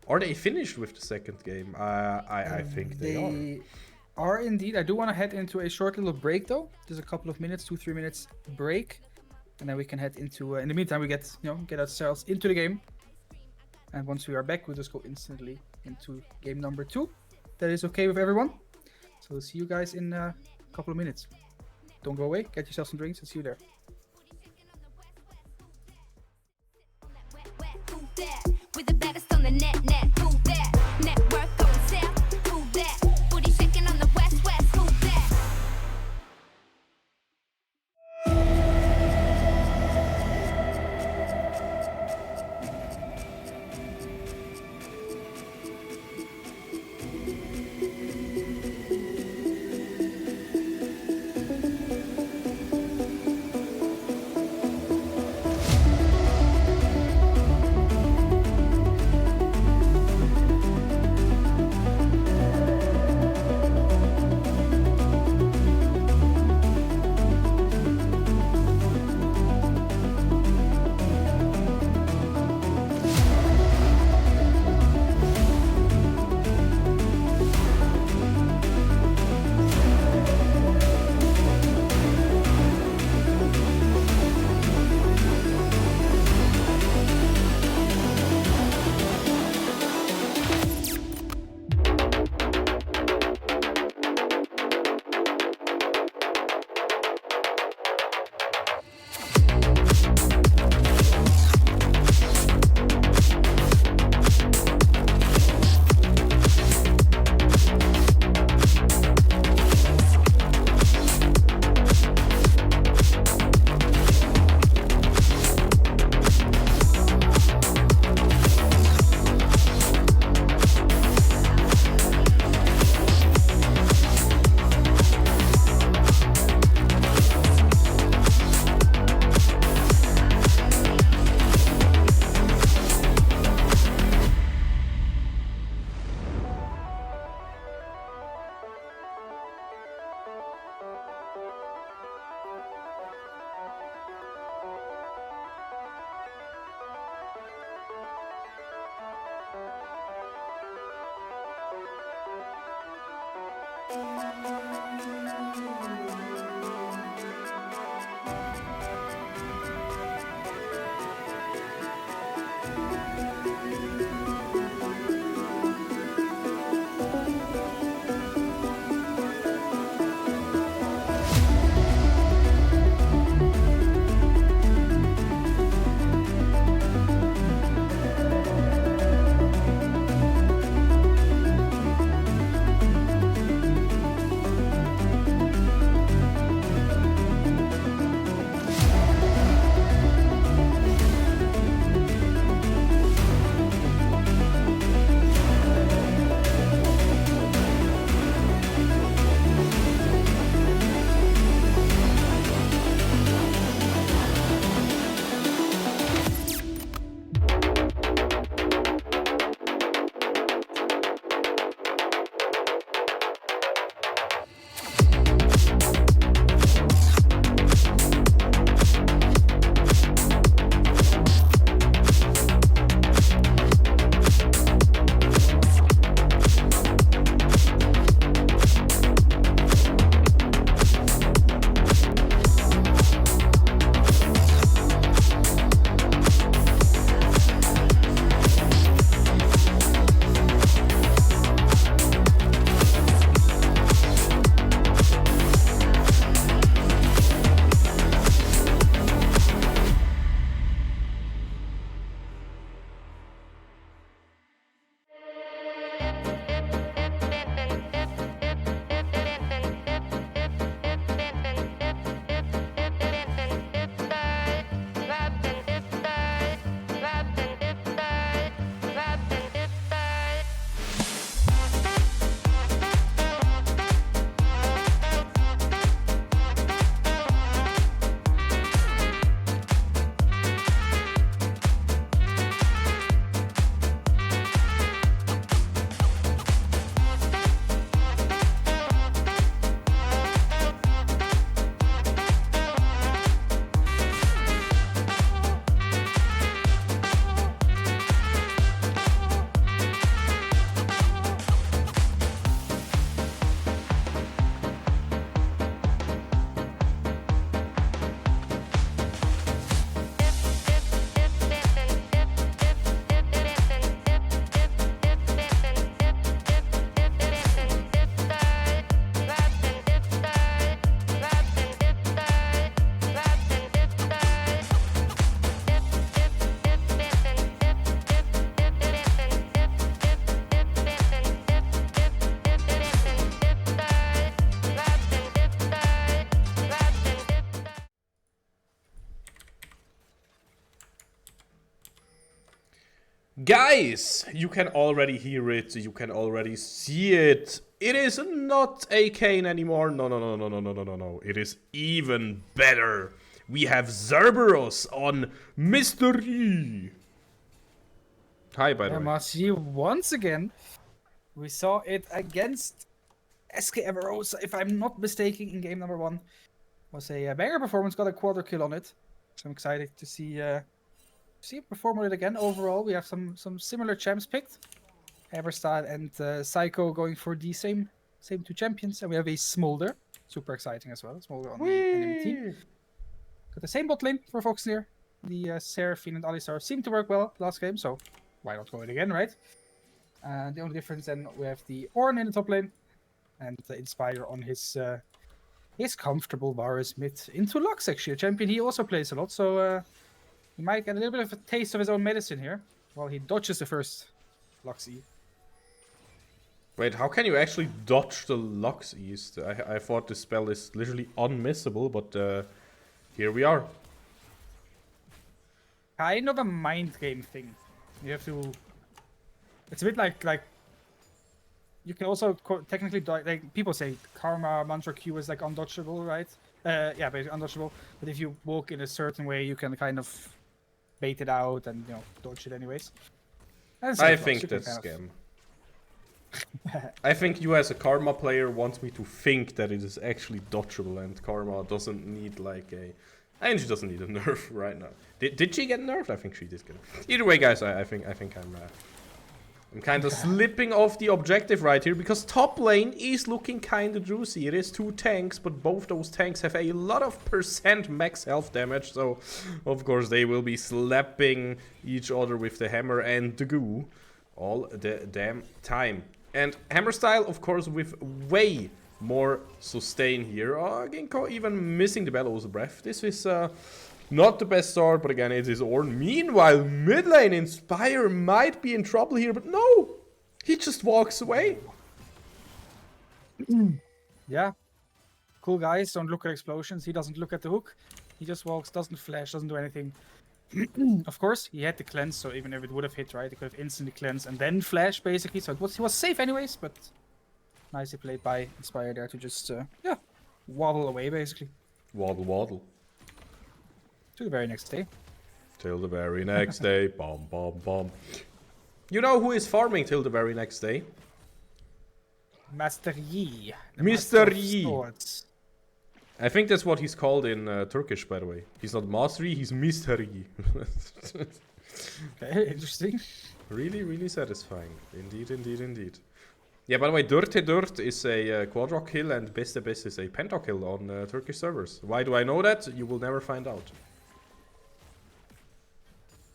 Are they finished with the second game? I think they are indeed. I do want to head into a short little break though. Just a couple of minutes, 2-3 minutes break, and then we can head into. In the meantime, we get ourselves into the game, and once we are back, we'll just go instantly into game number 2. That is okay with everyone. So we'll see you guys in a couple of minutes. Don't go away. Get yourself some drinks and see you there. With the baddest on the net, who that? Network going south, who that? Booty shaking on the west, who that? Guys, you can already hear it, you can already see it. It is not a Kane anymore. No. It is even better. We have Cerberus on Mystery. Hi, by the way. Marcy, once again, we saw it against SK Everose, if I'm not mistaken, in game number 1. Was a banger performance, got a quarter kill on it. So I'm excited to see him perform with it again. Overall, we have some similar champs picked. Everstad and Psycho going for the same 2 champions. And we have a Smolder. Super exciting as well. Smolder on the enemy team. Got the same bot lane for Foxnyr. The Seraphine and Alistar seemed to work well last game, so why not go it again, right? The only difference then, we have the Ornn in the top lane. And the Inspire on his comfortable Varus mid into Lux, actually. A champion he also plays a lot, so he might get a little bit of a taste of his own medicine here. While he dodges the first Lux E. Wait, how can you actually dodge the Lux East? I thought this spell is literally unmissable, but here we are. Kind of a mind game thing. You have to... It's a bit like you can also technically, like people say Karma, Mantra Q is like undodgeable, right? Yeah, basically undodgeable. But if you walk in a certain way, you can kind of bait it out and, you know, dodge it anyways. I think that's scam. I think you as a Karma player want me to think that it is actually dodgeable, and Karma doesn't need like a... I think she doesn't need a nerf right now. Did she get nerfed? I think she did get nerfed. Either way, guys, I think I'm I'm kind of slipping off the objective right here because top lane is looking kind of juicy. It is 2 tanks, but both those tanks have a lot of % max health damage. So, of course, they will be slapping each other with the hammer and the goo all the damn time. And hammer style, of course, with way more sustain here. Oh, Ginkgo even missing the Bellows Breath. This is not the best start, but again, it is Ornn. Meanwhile, mid lane Inspire might be in trouble here, but no! He just walks away. Yeah. Cool guys, don't look at explosions. He doesn't look at the hook. He just walks, doesn't flash, doesn't do anything. Of course, he had the cleanse, so even if it would have hit, right, he could have instantly cleansed and then flash, basically. So he was safe anyways, but nicely played by Inspire there to just, yeah, waddle away, basically. Waddle, waddle. To the very next day. Till the very next day. Bomb, bomb, bomb. You know who is farming till the very next day? Master Yi. Mr. Yi. I think that's what he's called in Turkish, by the way. He's not Master Yi, he's Mr. Yi. Okay, interesting. Really, really satisfying. Indeed, indeed, indeed. Yeah, by the way, Dirte Dirt is a quadrock kill and Beste Best is a pentakill kill on Turkish servers. Why do I know that? You will never find out.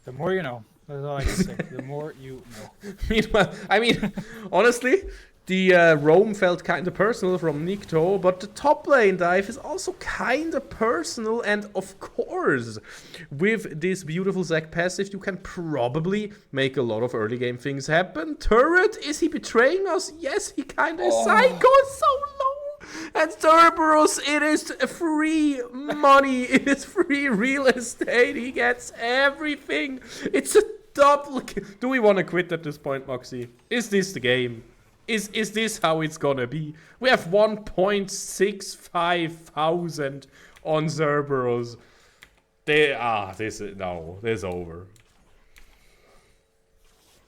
The more you know. That's all I can say. The more you know. Meanwhile, I mean, honestly, the roam felt kind of personal from Nikto, but the top lane dive is also kind of personal. And of course, with this beautiful Zac passive, you can probably make a lot of early game things happen. Turret, is he betraying us? Yes, he kind of is. Psycho is so low. And Cerberus, it is free money. It is free real estate. He gets everything. It's a double kill. Do we want to quit at this point, Moxie? Is this the game? Is this how it's gonna be? We have 1.65 thousand on Cerberus. This is over.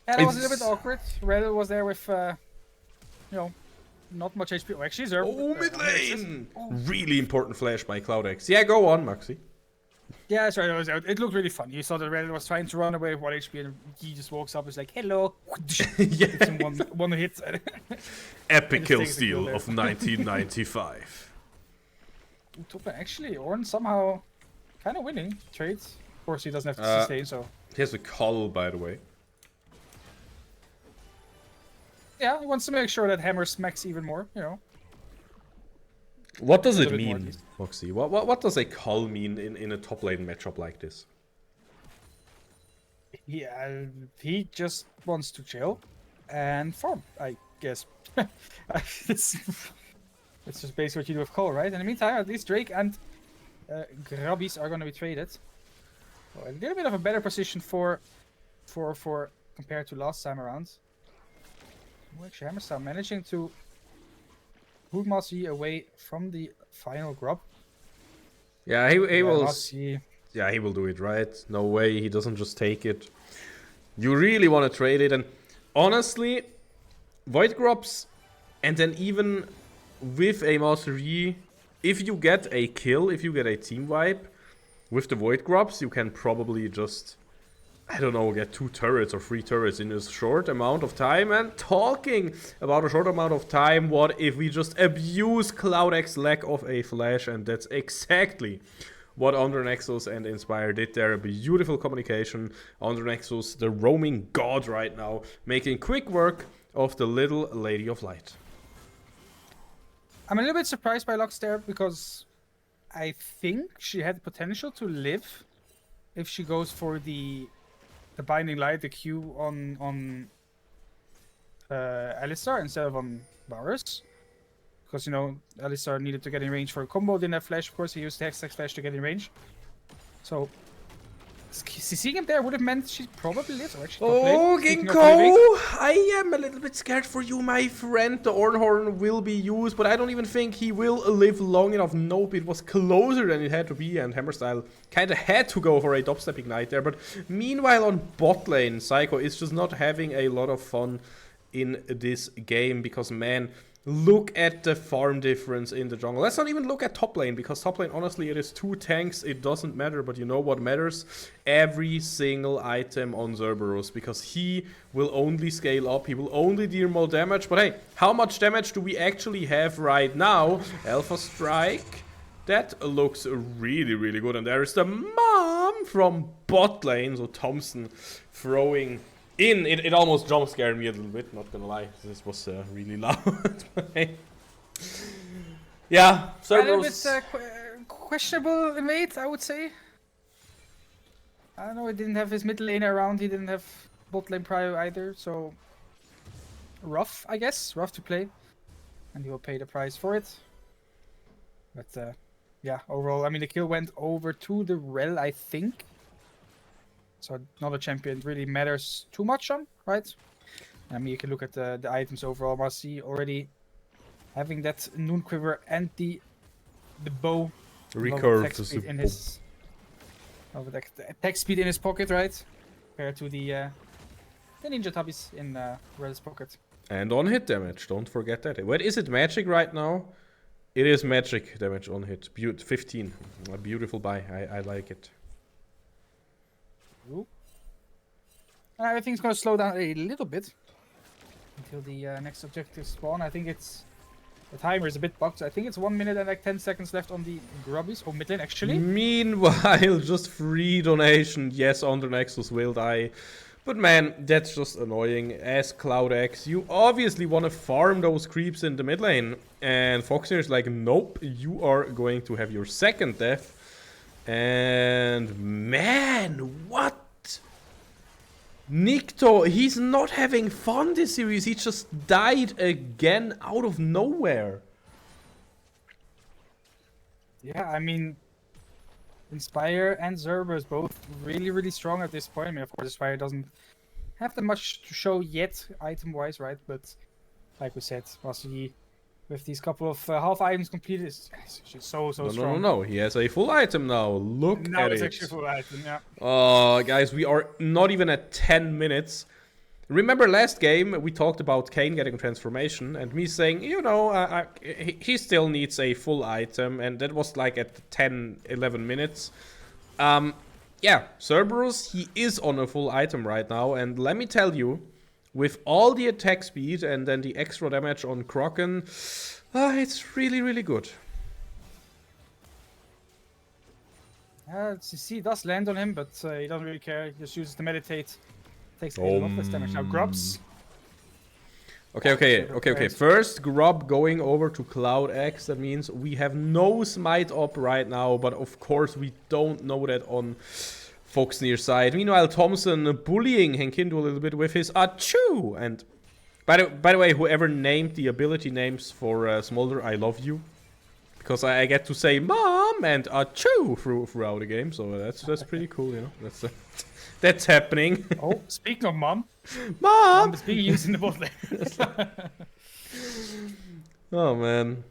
Yeah, that was a little bit awkward. Reddit was there with, you know, not much HP. Oh, actually, Zerb. Oh, mid lane! Really important flash by CloudX. Yeah, go on, Moxie. Yeah, sorry, it looked really fun. You saw that Reddit was trying to run away with 1 HP and he just walks up and is like, hello. Yeah. Gives him one hit. Epic kill steal of 1995. Actually, Ornn somehow kind of winning trades. Of course, he doesn't have to sustain, so. He has a call, by the way. Yeah, he wants to make sure that Hammer smacks even more, you know. What does it mean, Foxy? What does a cull mean in a top lane matchup like this? Yeah, he just wants to chill and farm, I guess. It's just basically what you do with Cole, right? In the meantime, at least Drake and Grabbies are going to be traded. So a little bit of a better position for compared to last time around. Actually, Hammerstone managing to hook Mossy away from the final grub. Yeah, he will. Mossy. Yeah, he will do it, right? No way, he doesn't just take it. You really want to trade it, and honestly, Void Grubs, and then even with a Master Yi, if you get a kill, if you get a team wipe with the Void Grubs, you can probably just, I don't know, get 2 turrets or 3 turrets in a short amount of time. And talking about a short amount of time, what if we just abuse CloudX's lack of a flash? And that's exactly what Under Nexus and Inspire did there. A beautiful communication. Under Nexus, the roaming god right now, making quick work of the little Lady of Light. I'm a little bit surprised by Lux there because I think she had potential to live if she goes for the Binding Light, the Q on Alistar instead of on Varus. Because, you know, Alistar needed to get in range for a combo, didn't have flash, of course, he used the Hextech flash to get in range. So, seeing him there would have meant she probably lives. Oh, Ginkgo! I am a little bit scared for you, my friend. The Ornhorn will be used, but I don't even think he will live long enough. Nope, it was closer than it had to be, and Hammerstyle kind of had to go for a dubstep ignite there. But meanwhile, on bot lane, Psycho is just not having a lot of fun in this game because, man, look at the farm difference in the jungle. Let's not even look at top lane, because top lane, honestly, it is 2 tanks. It doesn't matter, but you know what matters? Every single item on Cerberus, because he will only scale up. He will only deal more damage. But hey, how much damage do we actually have right now? Alpha Strike. That looks really, really good. And there is the mom from bot lane. So Thompson throwing in. It almost jump scared me a little bit, not gonna lie. This was really loud. Yeah, Cerberus. A little bit questionable invade, I would say. I don't know, he didn't have his mid lane around, he didn't have bot lane prio either, so rough, I guess. Rough to play. And he will pay the price for it. But yeah, overall, I mean, the kill went over to the Rel, I think. So not a champion really matters too much on, right? I mean, you can look at the items overall. Marcy already having that Noon Quiver and the bow. Recurve attack speed in his attack speed in his pocket, right? Compared to the Ninja Tubbies in Rel's pocket. And on hit damage, don't forget that. What is it, magic right now? It is magic damage on hit. 15. A beautiful buy. I like it. Ooh. I think it's going to slow down a little bit until the next objective spawn. I think it's the timer is a bit bugged. I think it's 1 minute and like 10 seconds left on the grubbies. Oh, mid lane actually. Meanwhile, just free donation. Yes, Under Nexus will die. But man, that's just annoying. As CloudX, you obviously want to farm those creeps in the mid lane. And Foxnyr is like, nope, you are going to have your second death. And man, what? Nikto, he's not having fun this series. He just died again out of nowhere. Yeah, I mean, Inspire and Cerberus both really, really strong at this point. I mean, of course, Inspire doesn't have that much to show yet, item-wise, right? But like we said, Vasi, with these couple of half items completed, is just so strong. No. He has a full item now. Look at it. Now it's actually a full item, yeah. Oh, guys, we are not even at 10 minutes. Remember last game, we talked about Kayn getting a transformation, and me saying, you know, he still needs a full item, and that was like at 10, 11 minutes. Yeah, Cerberus, he is on a full item right now, and let me tell you, with all the attack speed and then the extra damage on Kraken, it's really, really good. CC does land on him, but he doesn't really care. He just uses the meditate. Takes a lot less damage. Now grubs. Okay. First grub going over to CloudX. That means we have no smite up right now, but of course we don't know that on Foxnyr's side. Meanwhile, Thompson bullying Henkindo a little bit with his achoo. And by the way, whoever named the ability names for Smolder, I love you. Because I get to say mom and achoo throughout the game, so that's pretty cool, you know. That's happening. Oh, speaking of mom. Mom is being used in the bot lane. Oh man.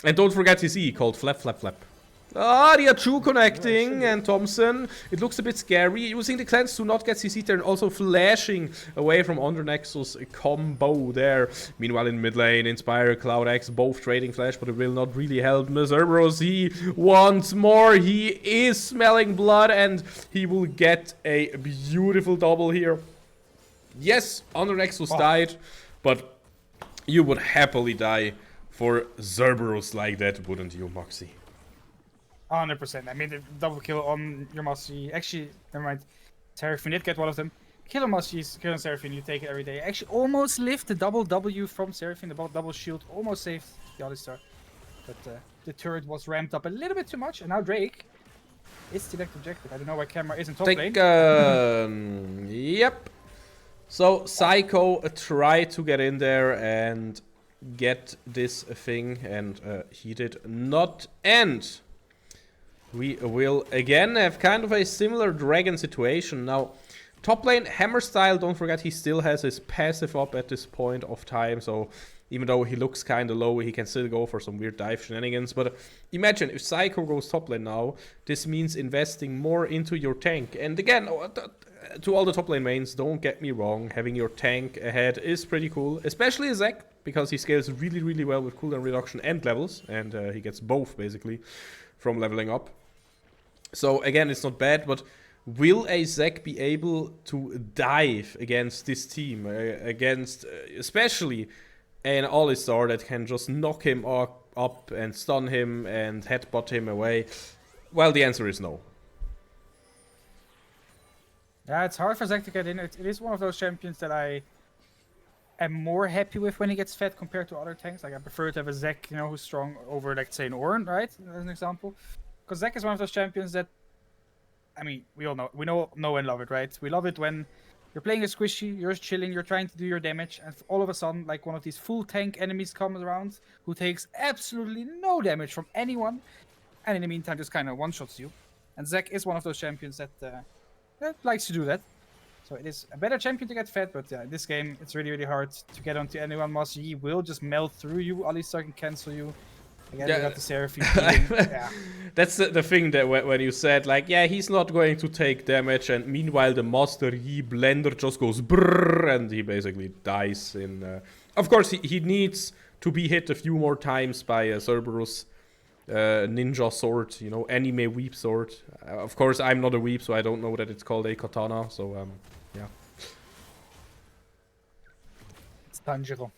And don't forget his E called Flap Flap Flap. Ah, the Achu connecting, and Thompson, it looks a bit scary, using the cleanse to not get CC turn, also flashing away from Under Nexus combo there. Meanwhile in mid lane, Inspire, CloudX, both trading flash, but it will not really help Cerberus. He wants more, he is smelling blood, and he will get a beautiful double here. Yes, Under Nexus died, but you would happily die for Cerberus like that, wouldn't you, Moxie? 100%. I mean, the double kill on your Mossy. Actually, never mind. Seraphine did get one of them. Kill on Mossy's, kill on Seraphine, you take it every day. Actually, almost lived the double W from Seraphine, the double shield. Almost saved the other star. But the turret was ramped up a little bit too much. And now Drake is the next objective. I don't know why camera isn't top lane. Yep. So, Psycho tried to get in there and get this thing. And he did not end. We will again have kind of a similar dragon situation. Now, top lane, Hammer style, don't forget he still has his passive up at this point of time. So even though he looks kind of low, he can still go for some weird dive shenanigans. But imagine if Psycho goes top lane now, this means investing more into your tank. And again, to all the top lane mains, don't get me wrong, having your tank ahead is pretty cool, especially Zac, because he scales really, really well with cooldown reduction and levels, and he gets both, basically, from leveling up. So, again, it's not bad, but will a Zac be able to dive against this team, against especially an Alistar that can just knock him up and stun him and headbutt him away? Well, the answer is no. Yeah, it's hard for Zac to get in. It is one of those champions that I am more happy with when he gets fed compared to other tanks. Like, I prefer to have a Zac, you know, who's strong over, like, say, an Ornn, right? As an example. Because Zac is one of those champions that, I mean, we all know and love it, right? We love it when you're playing a squishy, you're chilling, you're trying to do your damage, and all of a sudden, like, one of these full tank enemies comes around who takes absolutely no damage from anyone, and in the meantime just kind of one-shots you. And Zac is one of those champions that likes to do that. So it is a better champion to get fed, but yeah, in this game, it's really, really hard to get onto anyone. Master Yi will just melt through you, Alistar can cancel you. Again, you got the Seraphim. Yeah. That's the thing that when you said, like, yeah, he's not going to take damage, and meanwhile the Master Yi blender just goes brrrr, and he basically dies in... Of course, he needs to be hit a few more times by Cerberus ninja sword, you know, anime weep sword. Of course, I'm not a weep, so I don't know that it's called a katana, so, yeah. It's Tanjiro.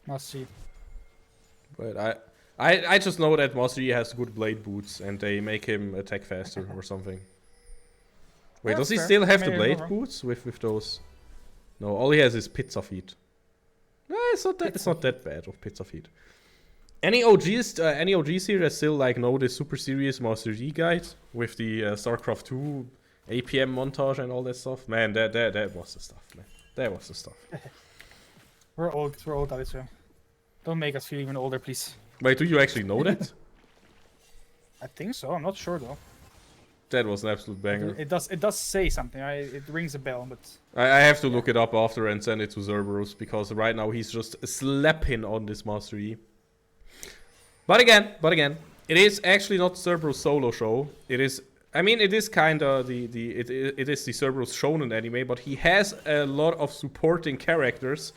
Master Yi. But I just know that Master Yi has good blade boots, and they make him attack faster or something. Wait, That's does he fair. still have the Maybe blade wrong. boots with those? No, all he has is pizza feet. No, it's not that bad of pizza feet. Any OGs here that still like know this super serious Master Yi guide with the StarCraft 2 APM montage and all that stuff? Man, that was the stuff, man. That was the stuff. We're old, Alistar. Don't make us feel even older, please. Wait, do you actually know that? I think so. I'm not sure though. That was an absolute banger. It does say something. Right? It rings a bell, but I have to look it up after and send it to Cerberus, because right now he's just slapping on this Master Yi. But again, it is actually not Cerberus solo show. It is, I mean, it is kind of it is the Cerberus shonen anime, but he has a lot of supporting characters,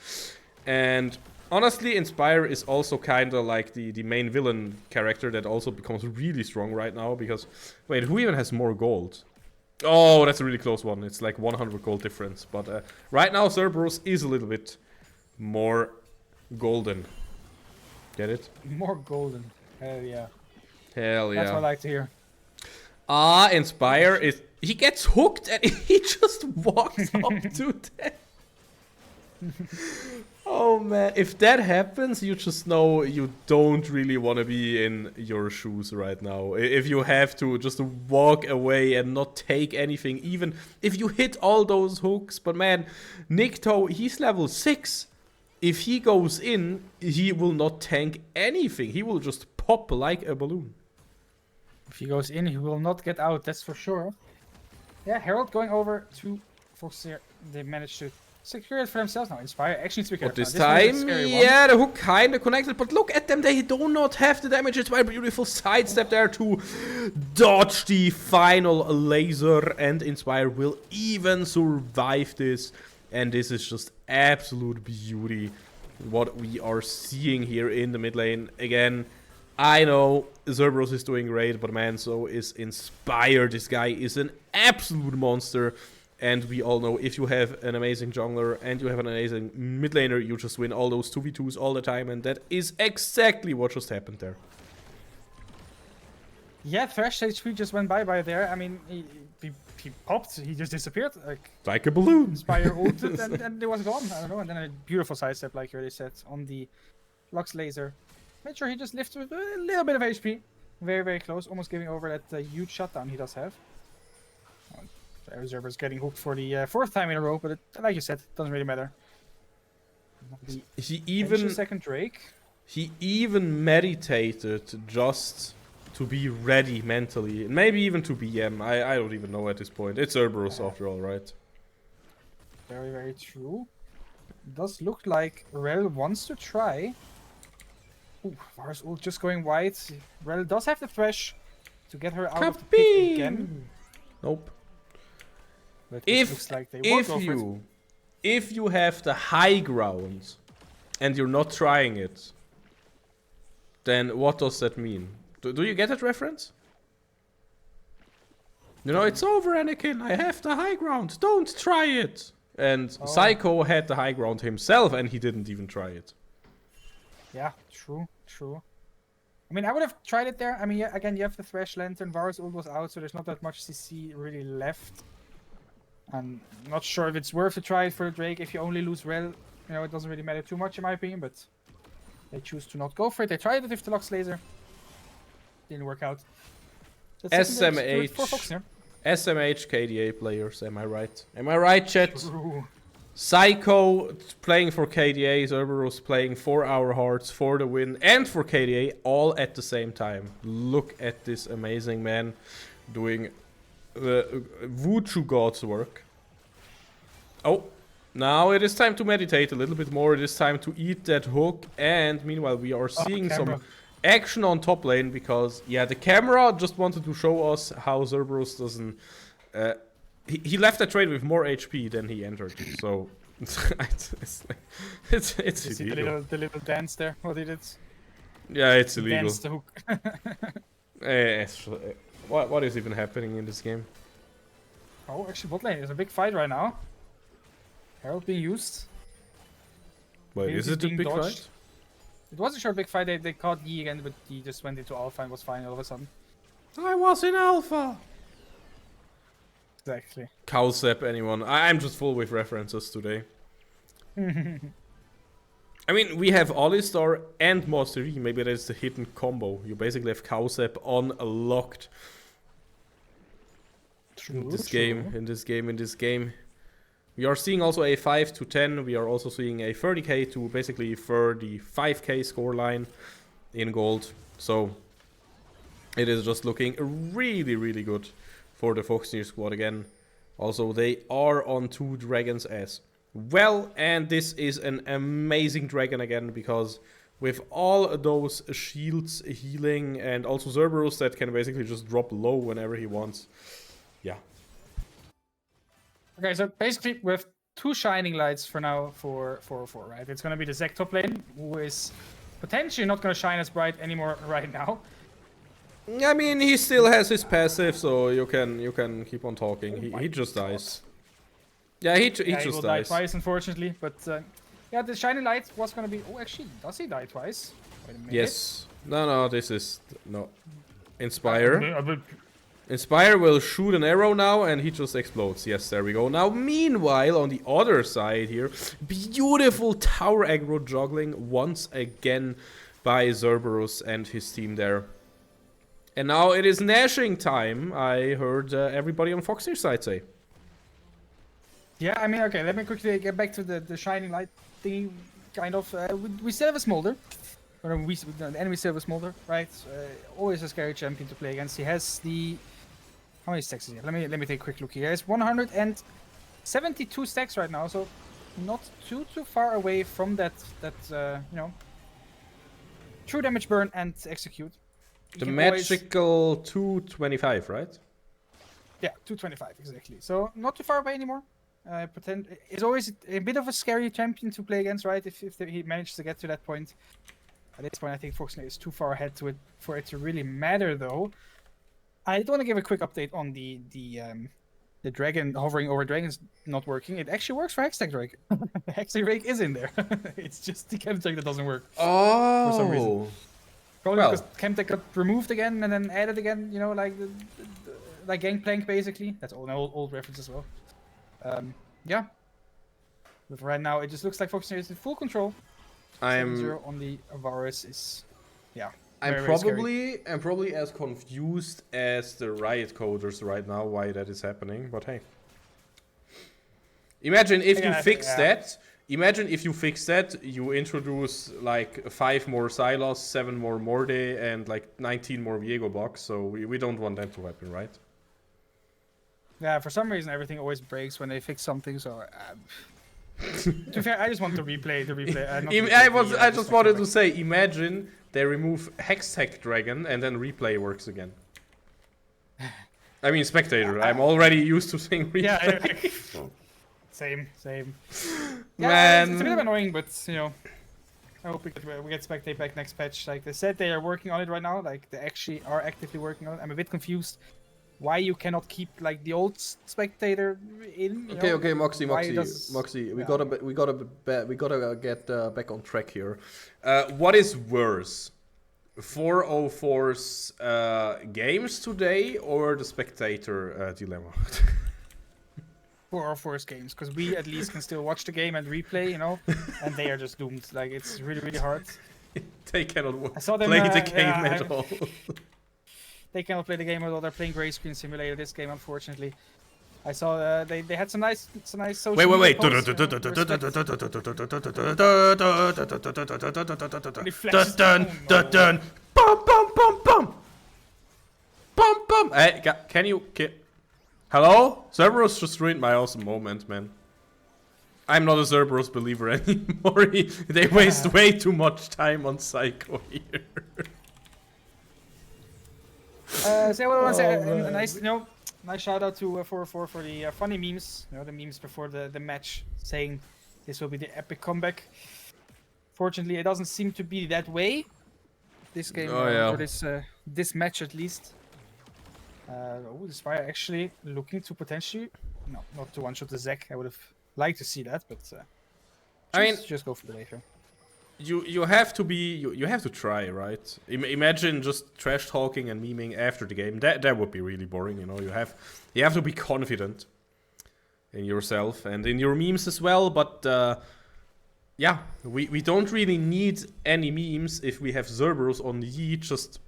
and honestly, Inspire is also kind of like the main villain character that also becomes really strong right now, because... Wait, who even has more gold? Oh, that's a really close one. It's like 100 gold difference. But right now, Cerberus is a little bit more golden. Get it? more golden. Hell yeah. Hell yeah. That's what I like to hear. Inspire is... He gets hooked and he just walks up to that. Oh man, if that happens, you just know you don't really want to be in your shoes right now. If you have to just walk away and not take anything, even if you hit all those hooks. But man, Nikto, he's level 6. If he goes in, he will not tank anything. He will just pop like a balloon. If he goes in, he will not get out, that's for sure. Yeah, Herald going over to Foxnyr. They managed to secure it for themselves now. Inspire actually to be But careful. this This one is a time, scary one. yeah, the hook kind of connected. But look at them, they do not have the damage. It's my beautiful sidestep there to dodge the final laser. And Inspire will even survive this. And this is just absolute beauty. What we are seeing here in the mid lane. Again, I know Cerberus is doing great, but man, so is Inspire. This guy is an absolute monster. And we all know if you have an amazing jungler and you have an amazing mid laner, you just win all those 2v2s all the time. And that is exactly what just happened there. Yeah, Thresh HP just went by there. I mean, he popped, he just disappeared. Like a balloon. Inspire ulted and it was gone. I don't know. And then a beautiful sidestep, like you already said, on the Lux laser. Made sure he just lifts with a little bit of HP. Very, very close. Almost giving over that huge shutdown he does have. Cerberus getting hooked for the 4th time in a row, but like you said, it doesn't really matter. He even second Drake. He even meditated just to be ready mentally, and maybe even to BM. I don't even know at this point. It's Cerberus after all, right? Very, very true. It does look like Rel wants to try. Ooh, Varus ult just going wide. Rel does have the Thresh to get her out of the pit again. Nope. But it looks like they won't go for it. If you have the high ground and you're not trying it, then what does that mean? Do you get that reference? You know, it's over, Anakin. I have the high ground. Don't try it. And Psycho had the high ground himself, and he didn't even try it. Yeah, true. I mean, I would have tried it there. I mean, yeah, again, you have the Thresh Lantern. Varus ult was out, so there's not that much CC really left. I'm not sure if it's worth to try it for the Drake. If you only lose Rel, you know, it doesn't really matter too much in my opinion, but they choose to not go for it. They tried it with the Lux Laser. Didn't work out. SMH KDA players, am I right? Am I right, chat? True. Psycho playing for KDA, Cerberus playing for our hearts, for the win, and for KDA, all at the same time. Look at this amazing man doing Wuchu God's work. Oh, now it is time to meditate a little bit more. It is time to eat that hook, and meanwhile we are seeing some action on top lane because, yeah, the camera just wanted to show us how Cerberus doesn't... He left the trade with more HP than he entered, so it's illegal. The little dance there, what he did. Yeah, it's illegal. Dance the hook. What is even happening in this game? Oh, actually, bot lane is a big fight right now. Herald being used. Wait, is it a big fight? It was a short big fight. They caught Yi again, but Yi just went into alpha and was fine all of a sudden. I was in alpha. Exactly. Cowsep, anyone? I'm just full with references today. I mean, we have Alistar and Master Yi. Maybe that's the hidden combo. You basically have Cowsep unlocked. In this game. We are seeing also a 5 to 10. We are also seeing a 30k to basically 35k scoreline in gold. So it is just looking really, really good for the Foxnyr squad again. Also, they are on 2 dragons as well. And this is an amazing dragon again, because with all those shields healing and also Cerberus that can basically just drop low whenever he wants. Yeah. Okay, so basically we have 2 shining lights for now for 4, right? It's going to be the Zek top lane, who is potentially not going to shine as bright anymore right now. I mean, he still has his passive, so you can keep on talking. He just dies. Yeah, he just will dies. Die twice, unfortunately. But yeah, the shiny light was gonna be. Oh, actually, does he die twice? Wait a minute. Yes. No. This is no. Inspire. Inspire will shoot an arrow now, and he just explodes. Yes, there we go. Now, meanwhile, on the other side here, beautiful tower aggro juggling once again by Cerberus and his team there. And now it is gnashing time, I heard everybody on Foxnyr side say. Yeah, I mean, okay, let me quickly get back to the shining light thingy, kind of. We still have a Smolder. Or the enemy still have a Smolder, right? Always a scary champion to play against. He has the... How many stacks is he have? Let me take a quick look here. He has 172 stacks right now, so not too far away from that you know, true damage burn and execute. The magical 225, right? Yeah, 225 exactly. So not too far away anymore. It's always a bit of a scary champion to play against, right? If he manages to get to that point. At this point, I think Foxnyr is too far ahead for it to really matter, though. I do want to give a quick update on the dragon hovering over dragons not working. It actually works for Hextech Drake. Hextech Drake is in there. It's just the Chemtech that doesn't work. Oh. For some reason. Probably because Chemtech got removed again and then added again, you know, like like Gangplank basically. That's an old reference as well. Yeah. But right now it just looks like Foxnyr is in full control. 7-0 on the Varus is, yeah. I'm probably as confused as the Riot coders right now why that is happening, but hey. Imagine if you fix that. Imagine if you fix that, you introduce like 5 more Sylas, 7 more Morde, and like 19 more Viego bucks, so we don't want that to happen, right? Yeah, for some reason everything always breaks when they fix something, so... to be fair, I just want to replay. I just wanted to say, imagine they remove Hextech Dragon and then replay works again. I mean, spectator. I'm already used to seeing replay. Yeah. Same. Yeah, Man. it's a bit annoying, but you know, I hope we get spectate back next patch. Like they said, they are working on it right now. Like they actually are actively working on it. I'm a bit confused why you cannot keep like the old spectator in. Okay, Moxie. Yeah. We gotta get back on track here. What is worse, 404's games today or the spectator dilemma? 404's games, because we at least can still watch the game and replay, you know, and they are just doomed. Like it's really hard. They cannot I saw them, play the game at all. They cannot play the game at all. They're playing Gray Screen Simulator this game, unfortunately. I saw they had some nice social Wait. media posts, Bum. Hey, can you... Hello? Cerberus just ruined my awesome moment, man. I'm not a Cerberus believer anymore. They waste way too much time on Psycho here. So what I want to say, a nice shout out to 404 for the funny memes. You know, the memes before the match saying this will be the epic comeback. Fortunately, it doesn't seem to be that way. This game or this match at least. The Spire actually looking to potentially, no, not to one-shot the Zek. I would have liked to see that, but I mean, just go for the later. You have to be you have to try, right? Imagine just trash talking and memeing after the game. That would be really boring, you know. You have to be confident in yourself and in your memes as well. But yeah, we don't really need any memes if we have Cerberus on the just.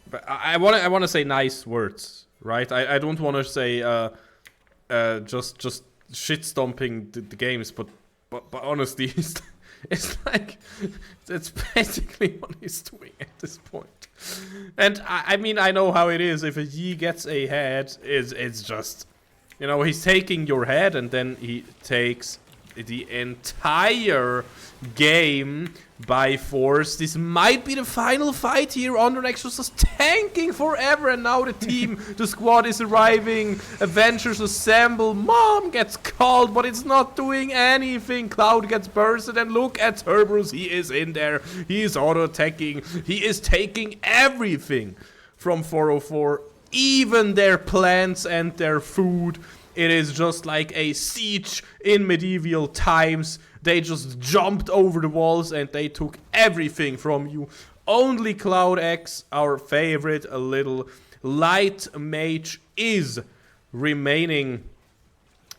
But I wanna say nice words, right? I don't wanna say just shit stomping the games, but honestly, it's like that's basically what he's doing at this point. And I mean I know how it is. If a Yi gets a head, it's just, you know, he's taking your head and then he takes the entire game by force. This might be the final fight here. Undernext was just tanking forever, and now the squad is arriving. Avengers assemble. Mom gets called, but it's not doing anything. Cloud gets bursted, and look at Cerberus. He is in there. He is auto-attacking. He is taking everything from 404, even their plants and their food. It is just like a siege in medieval times. They just jumped over the walls and they took everything from you. Only Cloud X, our favorite little light mage, is remaining.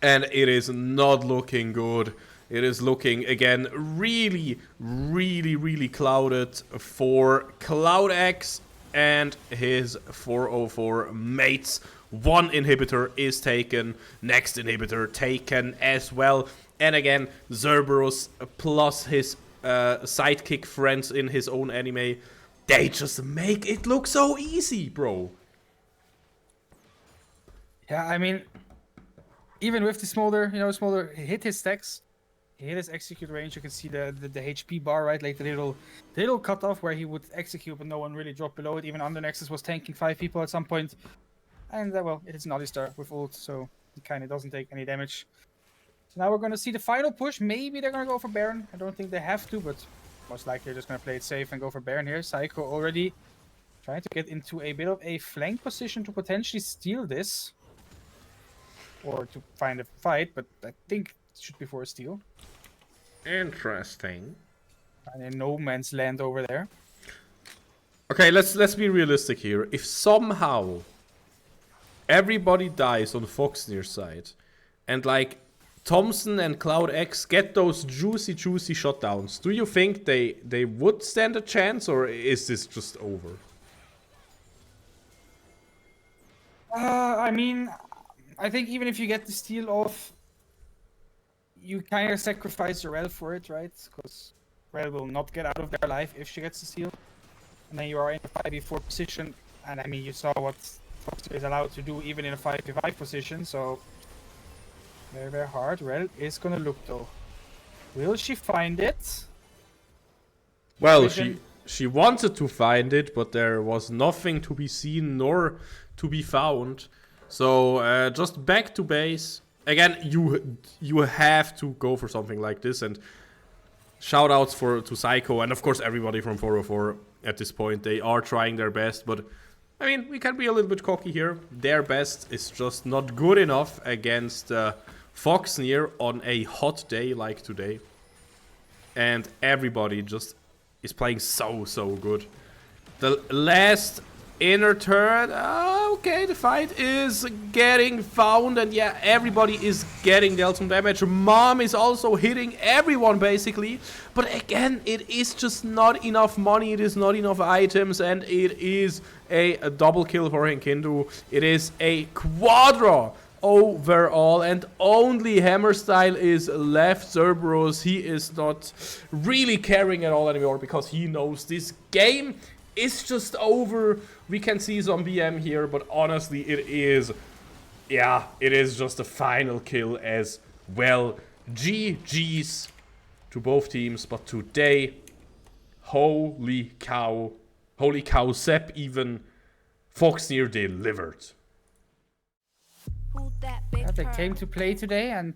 And it is not looking good. It is looking, again, really clouded for Cloud X and his 404 mates. One inhibitor is taken, next inhibitor taken as well. And again, Cerberus plus his sidekick friends in his own anime, they just make it look so easy, bro. Yeah, I mean, even with the Smolder, Smolder hit his stacks, he hit his execute range. You can see the HP bar, right? Like the little cutoff where he would execute, but no one really dropped below it. Even Undernexus was tanking 5 people at some point. And well, it is an Alistar with ult, so he kind of doesn't take any damage. So now we're going to see the final push. Maybe they're going to go for Baron. I don't think they have to, but most likely they're just going to play it safe and go for Baron here. Psycho already trying to get into a bit of a flank position to potentially steal this. Or to find a fight, but I think it should be for a steal. Interesting. And in no man's land over there. Okay, let's be realistic here. If somehow everybody dies on Foxnyr's side, and like Thompson and Cloud X get those juicy shutdowns, do you think they would stand a chance, or is this just over? I mean, I think even if you get the steal off, you kind of sacrifice your Rel for it, right? Because Rel will not get out of their life if she gets the steal. And then you are in a 5v4 position, and I mean, you saw what Foxnyr is allowed to do even in a 5v5 position, so very hard. Rel is gonna look though. Will she find it? Well, she wanted to find it, but there was nothing to be seen nor to be found. So just back to base. Again, you have to go for something like this, and shoutouts to Psycho and of course everybody from 404 at this point. They are trying their best, but I mean, we can be a little bit cocky here. Their best is just not good enough against Foxnyr on a hot day like today. And everybody just is playing so good. The last inner turret, okay, the fight is getting found, and yeah, everybody is getting dealt some damage. Mom is also hitting everyone basically, but again, it is just not enough money, it is not enough items, and it is a double kill for Hinkindu. It is a quadra overall, and only Hammerstyle is left. Cerberus, he is not really caring at all anymore because he knows this game is just over. We can see Zombie M here, but honestly, it is just a final kill as well. GG's to both teams, but today, holy cow, Sepp, even Foxnyr delivered. Yeah, they came to play today, and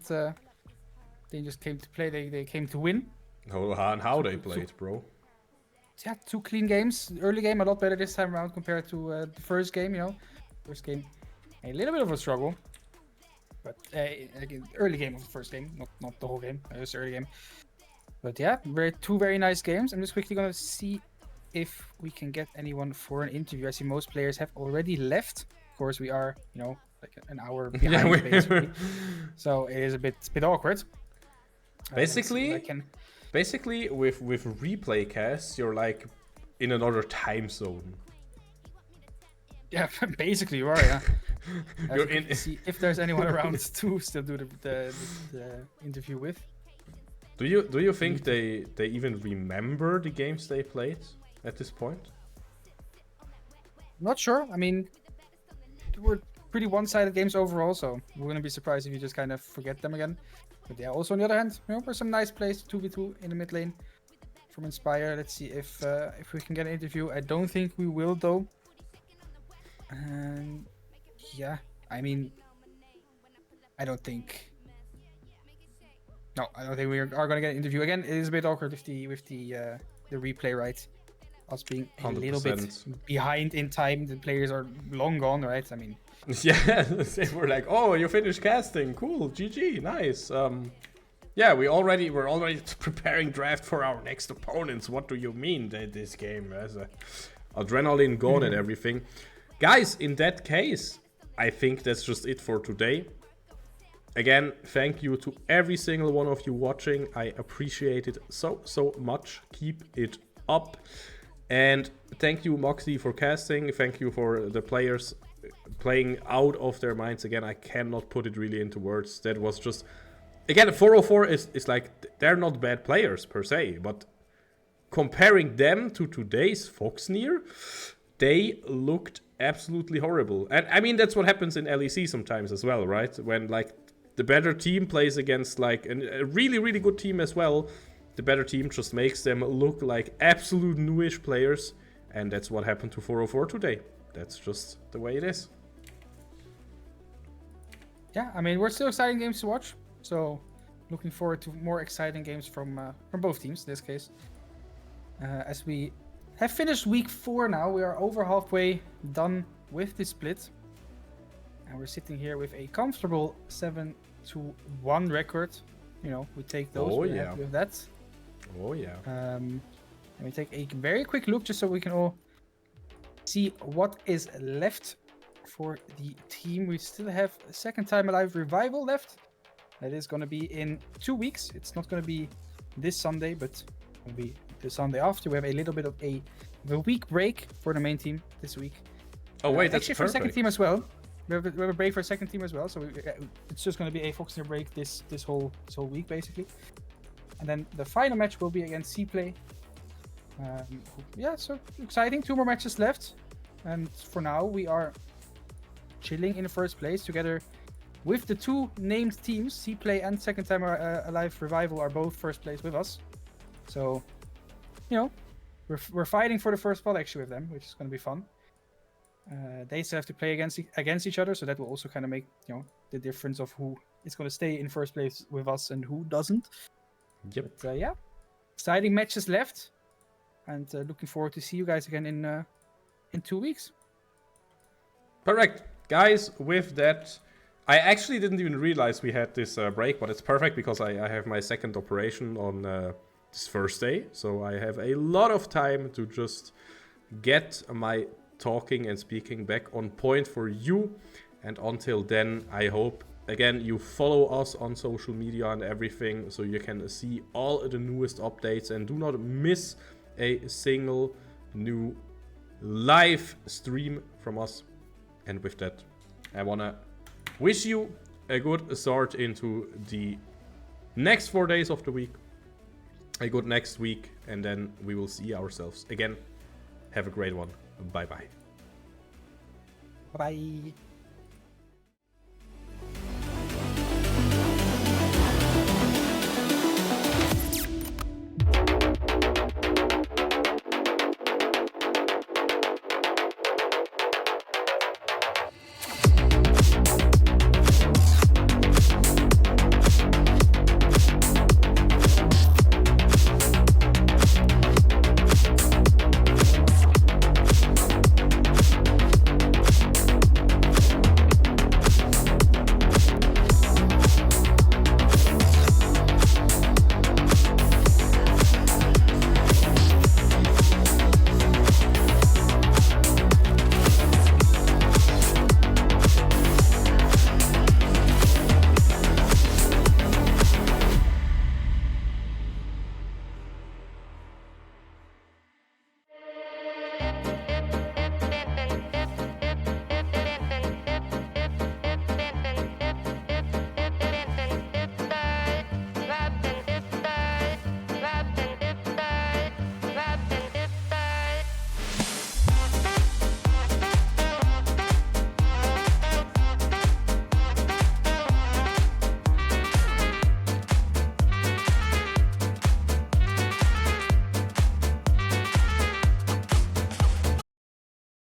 they just came to play. They came to win. Oh, and how they played, bro. Yeah, 2 clean games. Early game a lot better this time around compared to the first game, you know. First game, a little bit of a struggle. But again, early game of the first game, not the whole game, just the early game. But yeah, 2 very nice games. I'm just quickly going to see if we can get anyone for an interview. I see most players have already left. Of course, we are, you know, like an hour behind, basically. So it is a bit awkward. Basically, with replay casts, you're like in another time zone. Yeah, basically you are. Yeah. You're in. See if there's anyone around to still do the interview with. Do you think they even remember the games they played at this point? Not sure. I mean, they were pretty one-sided games overall, so we wouldn't be surprised if you just kind of forget them again. But yeah, also on the other hand, you know, there's some nice plays 2v2 in the mid lane from Inspire. Let's see if we can get an interview. I don't think we will though. And yeah, I mean, I don't think we are going to get an interview again. It is a bit awkward with the replay, right? Us being a 100%. Little bit behind in time. The players are long gone, right? I mean. Yeah, they were like, "Oh, you finished casting, cool, GG, nice." Yeah, we're already preparing draft for our next opponents. What do you mean that this game has adrenaline gone and everything? Guys, in that case, I think that's just it for today. Again, thank you to every single one of you watching. I appreciate it so much. Keep it up, and thank you, Moxie, for casting. Thank you for the players playing out of their minds. Again, I cannot put it really into words. That was just, again, 404 is like, they're not bad players per se, but comparing them to today's Foxnyr, they looked absolutely horrible. And I mean, that's what happens in LEC sometimes as well, right? When like the better team plays against like a really good team as well, the better team just makes them look like absolute newish players, and that's what happened to 404 today. That's just the way it is. Yeah, I mean, we're still exciting games to watch. So, looking forward to more exciting games from both teams in this case. As we have finished week 4 now, we are over halfway done with the split. And we're sitting here with a comfortable 7-1 record. You know, we take those. Oh, we're yeah. happy with that. Oh, yeah. And we take a very quick look just so we can all see what is left for the team. We still have a Second Time Alive Revival left. That is going to be in 2 weeks. It's not going to be this Sunday, but it will be the Sunday after. We have a little bit of a week break for the main team this week. Oh wait, that's actually perfect. For the second team as well. We have a break for a second team as well, so it's just going to be a Foxnyr break this whole week basically. And then the final match will be against C-Play. Yeah, so exciting. 2 more matches left, and for now we are chilling in the first place together with the 2 named teams. C-Play and Second Time Alive Revival are both first place with us. So, you know, we're fighting for the first spot actually with them, which is going to be fun. They still have to play against each other, so that will also kind of make the difference of who is going to stay in first place with us and who doesn't. Yep. But yeah, exciting matches left, and looking forward to see you guys again in 2 weeks. Perfect. Guys, with that, I actually didn't even realize we had this break, but it's perfect because I have my second operation on this first day. So I have a lot of time to just get my talking and speaking back on point for you. And until then, I hope, again, you follow us on social media and everything so you can see all of the newest updates and do not miss a single new live stream from us. And with that, I want to wish you a good start into the next 4 days of the week, a good next week, and then we will see ourselves again. Have a great one. Bye-bye. Bye.